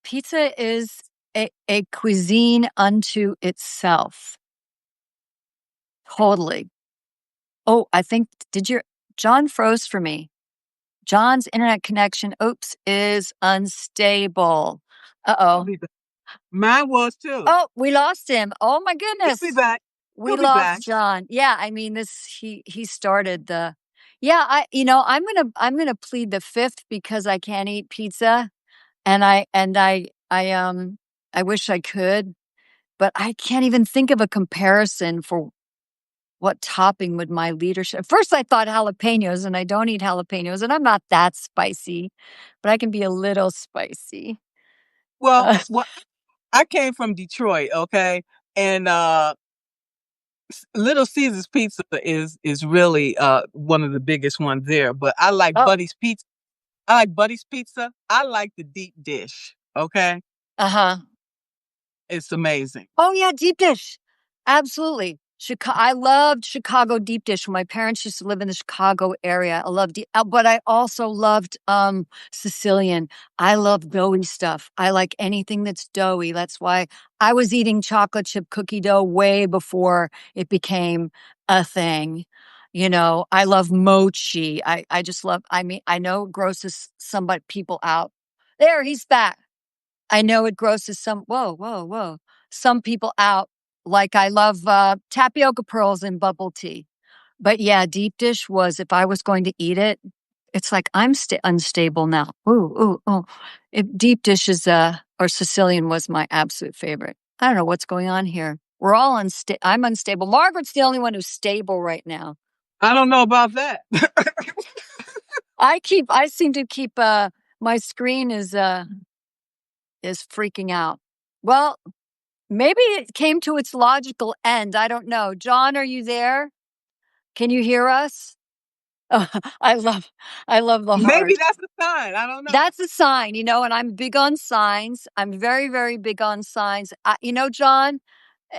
Pizza is a cuisine unto itself. Totally. Oh, I think did your John froze for me. John's internet connection, oops, is unstable. He'll Uh-oh. be back. Mine was too. Oh, we lost him. Oh my He'll be goodness. back. We He'll be back. lost John. Yeah, I mean this he started the Yeah, I'm gonna plead the fifth because I can't eat pizza and I wish I could, but I can't even think of a comparison for what topping would my leadership. First I thought jalapenos and I don't eat jalapenos and I'm not that spicy, but I can be a little spicy. Well, Uh, what I came from Detroit, okay? And Little Caesar's Pizza is really one of the biggest ones there, but I like oh, Buddy's Pizza. I like Buddy's Pizza. I like the deep dish, okay? uh-huh. It's amazing. Oh, yeah, deep dish. Absolutely. I loved Chicago deep dish when my parents used to live in the Chicago area. I loved but I also loved, Sicilian. I love doughy stuff. I like anything that's doughy. That's why I was eating chocolate chip cookie dough way before it became a thing. I love mochi. I just love I mean, I know it grosses people out. There, he's back. I know it grosses whoa, whoa, whoa, some people out, like I love, tapioca pearls in bubble tea. But yeah, deep dish was if I was going to eat it, it's like I'm unstable now. Ooh, ooh, ooh. If deep dish is, or Sicilian was my absolute favorite. I don't know what's going on here. We're all I'm unstable. Margaret's the only one who's stable right now. I don't know about that. I seem to keep, my screen is freaking out. Well, maybe it came to its logical end. I don't know. John, are you there? Can you hear us? Oh, I love the Maybe heart. that's the sign. I don't know. That's a sign, and I'm big on signs. I'm very, very big on signs. John,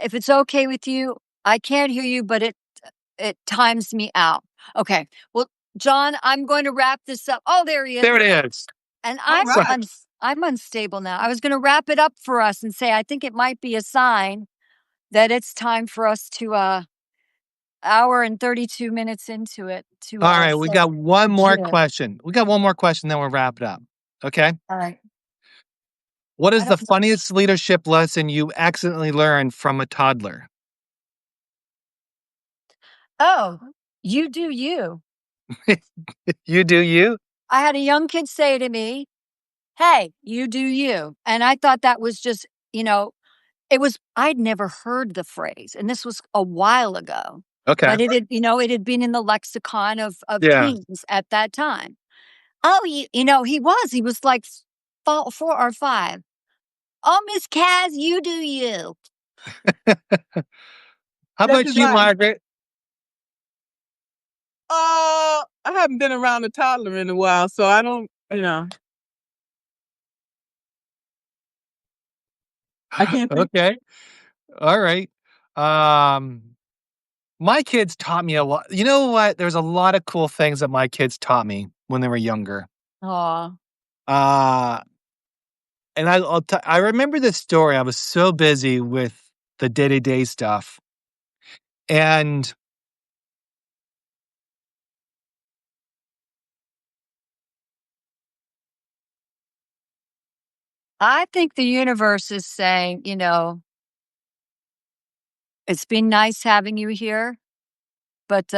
if it's okay with you, I can't hear you, but it times me out. Okay. Well, John, I'm going to wrap this up. Oh, there he is. There it is. And All So right. I'm unstable now. I was going to wrap it up for us and say I think it might be a sign that it's time for us to hour and 32 minutes into it to All right, we say got one more adieu. question. We got one more question, then we'll wrap it up. Okay? All right. What I is the don't know. funniest leadership lesson you accidentally learned from a toddler? Oh, you do you. You do you? I had a young kid say to me, "Hey, you do you." And I thought that was just, it was I'd never heard the phrase, and this was a while ago, Okay. but it had been in the lexicon of Yeah. teens at that time. Oh, he was like 4 or 5. "Oh, Miss KaZ, you do you." How That's about his you, line. Margaret? I haven't been around a toddler in a while, so I don't. I can't think. Okay. All right. Um, my kids taught me a lot. You know what? There's a lot of cool things that my kids taught me when they were younger. Aw. Uh, and I remember this story. I was so busy with the day-to-day stuff. And I think the universe is saying, "It's been nice having you here, but,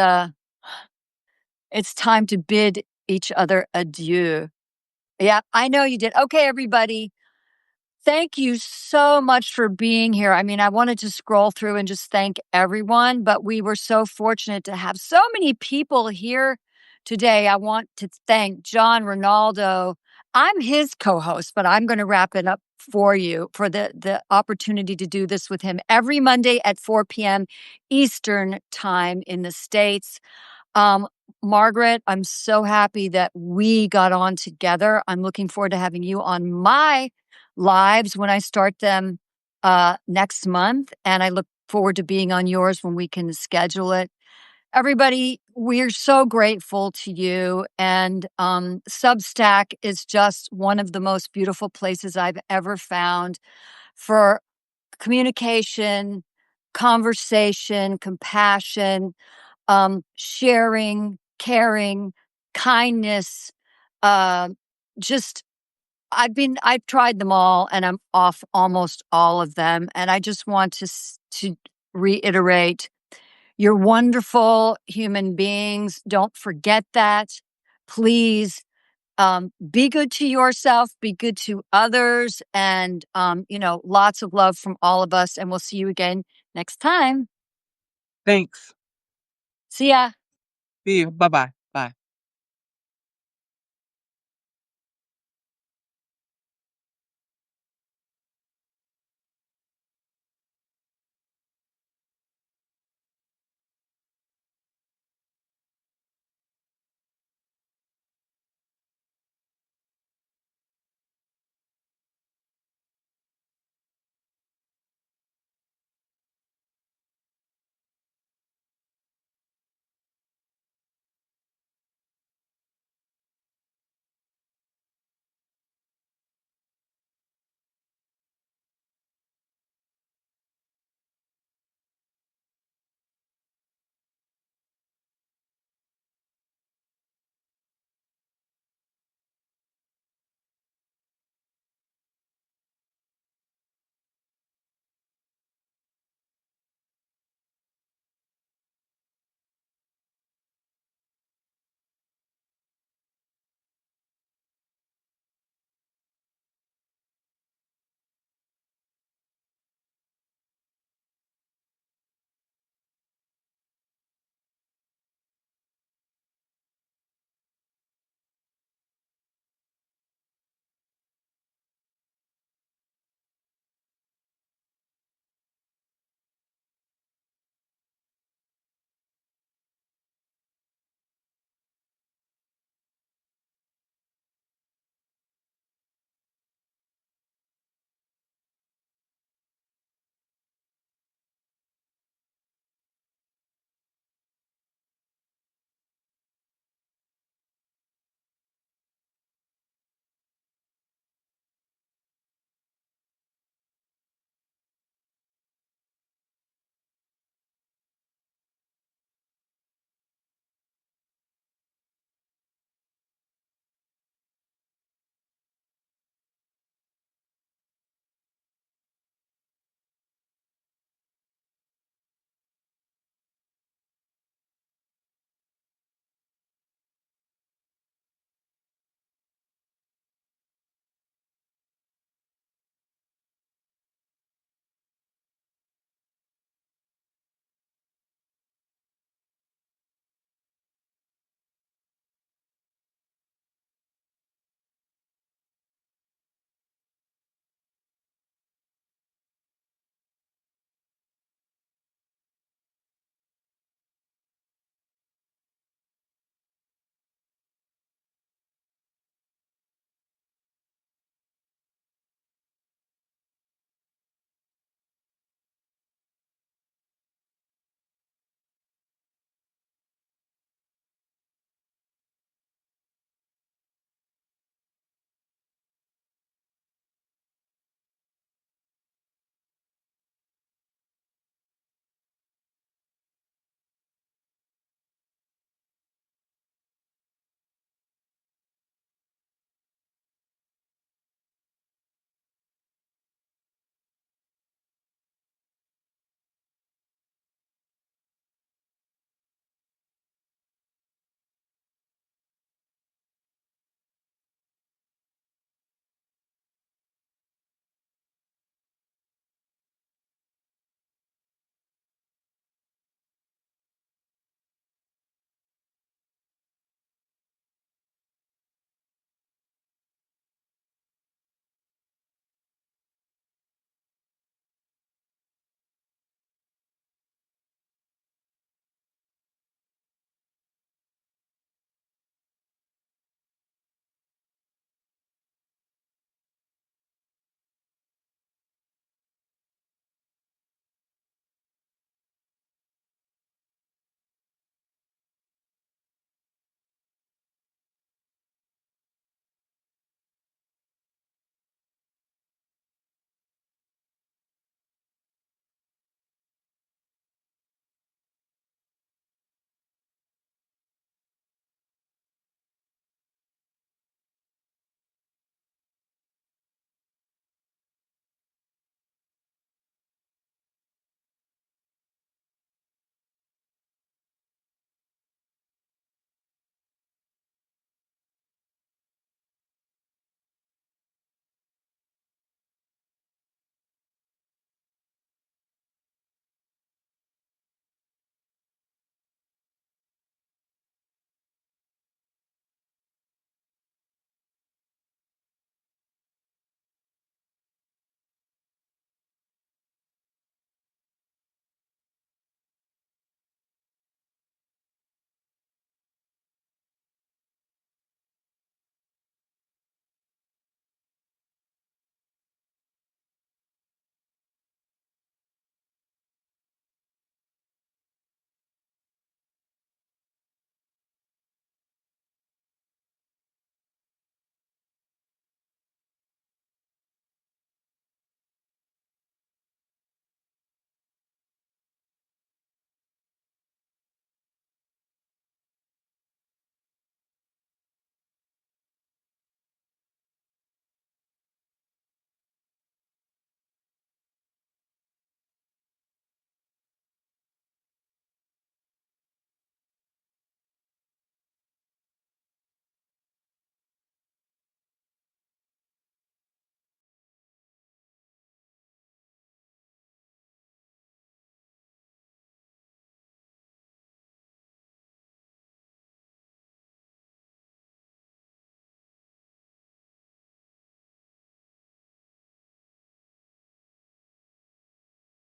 it's time to bid each other adieu." Yeah, I know you did. Okay, everybody. Thank you so much for being here. I mean, I wanted to scroll through and just thank everyone, but we were so fortunate to have so many people here today. I want to thank John Rinaldo. I'm his co-host, but I'm going to wrap it up for you for the opportunity to do this with him every Monday at 4 p.m. Eastern time in the States. Um, Margaret, I'm so happy that we got on together. I'm looking forward to having you on my lives when I start them next month. And I look forward to being on yours when we can schedule it. Everybody, we're so grateful to you. And Substack is just one of the most beautiful places I've ever found for communication, conversation, compassion, sharing, caring, kindness, uh, just I've tried them all and I'm off almost all of them. And I just want to reiterate, you're wonderful human beings. Don't forget that. Please be good to yourself, be good to others, and lots of love from all of us. And we'll see you again next time. Thanks. See ya. See you. Bye bye.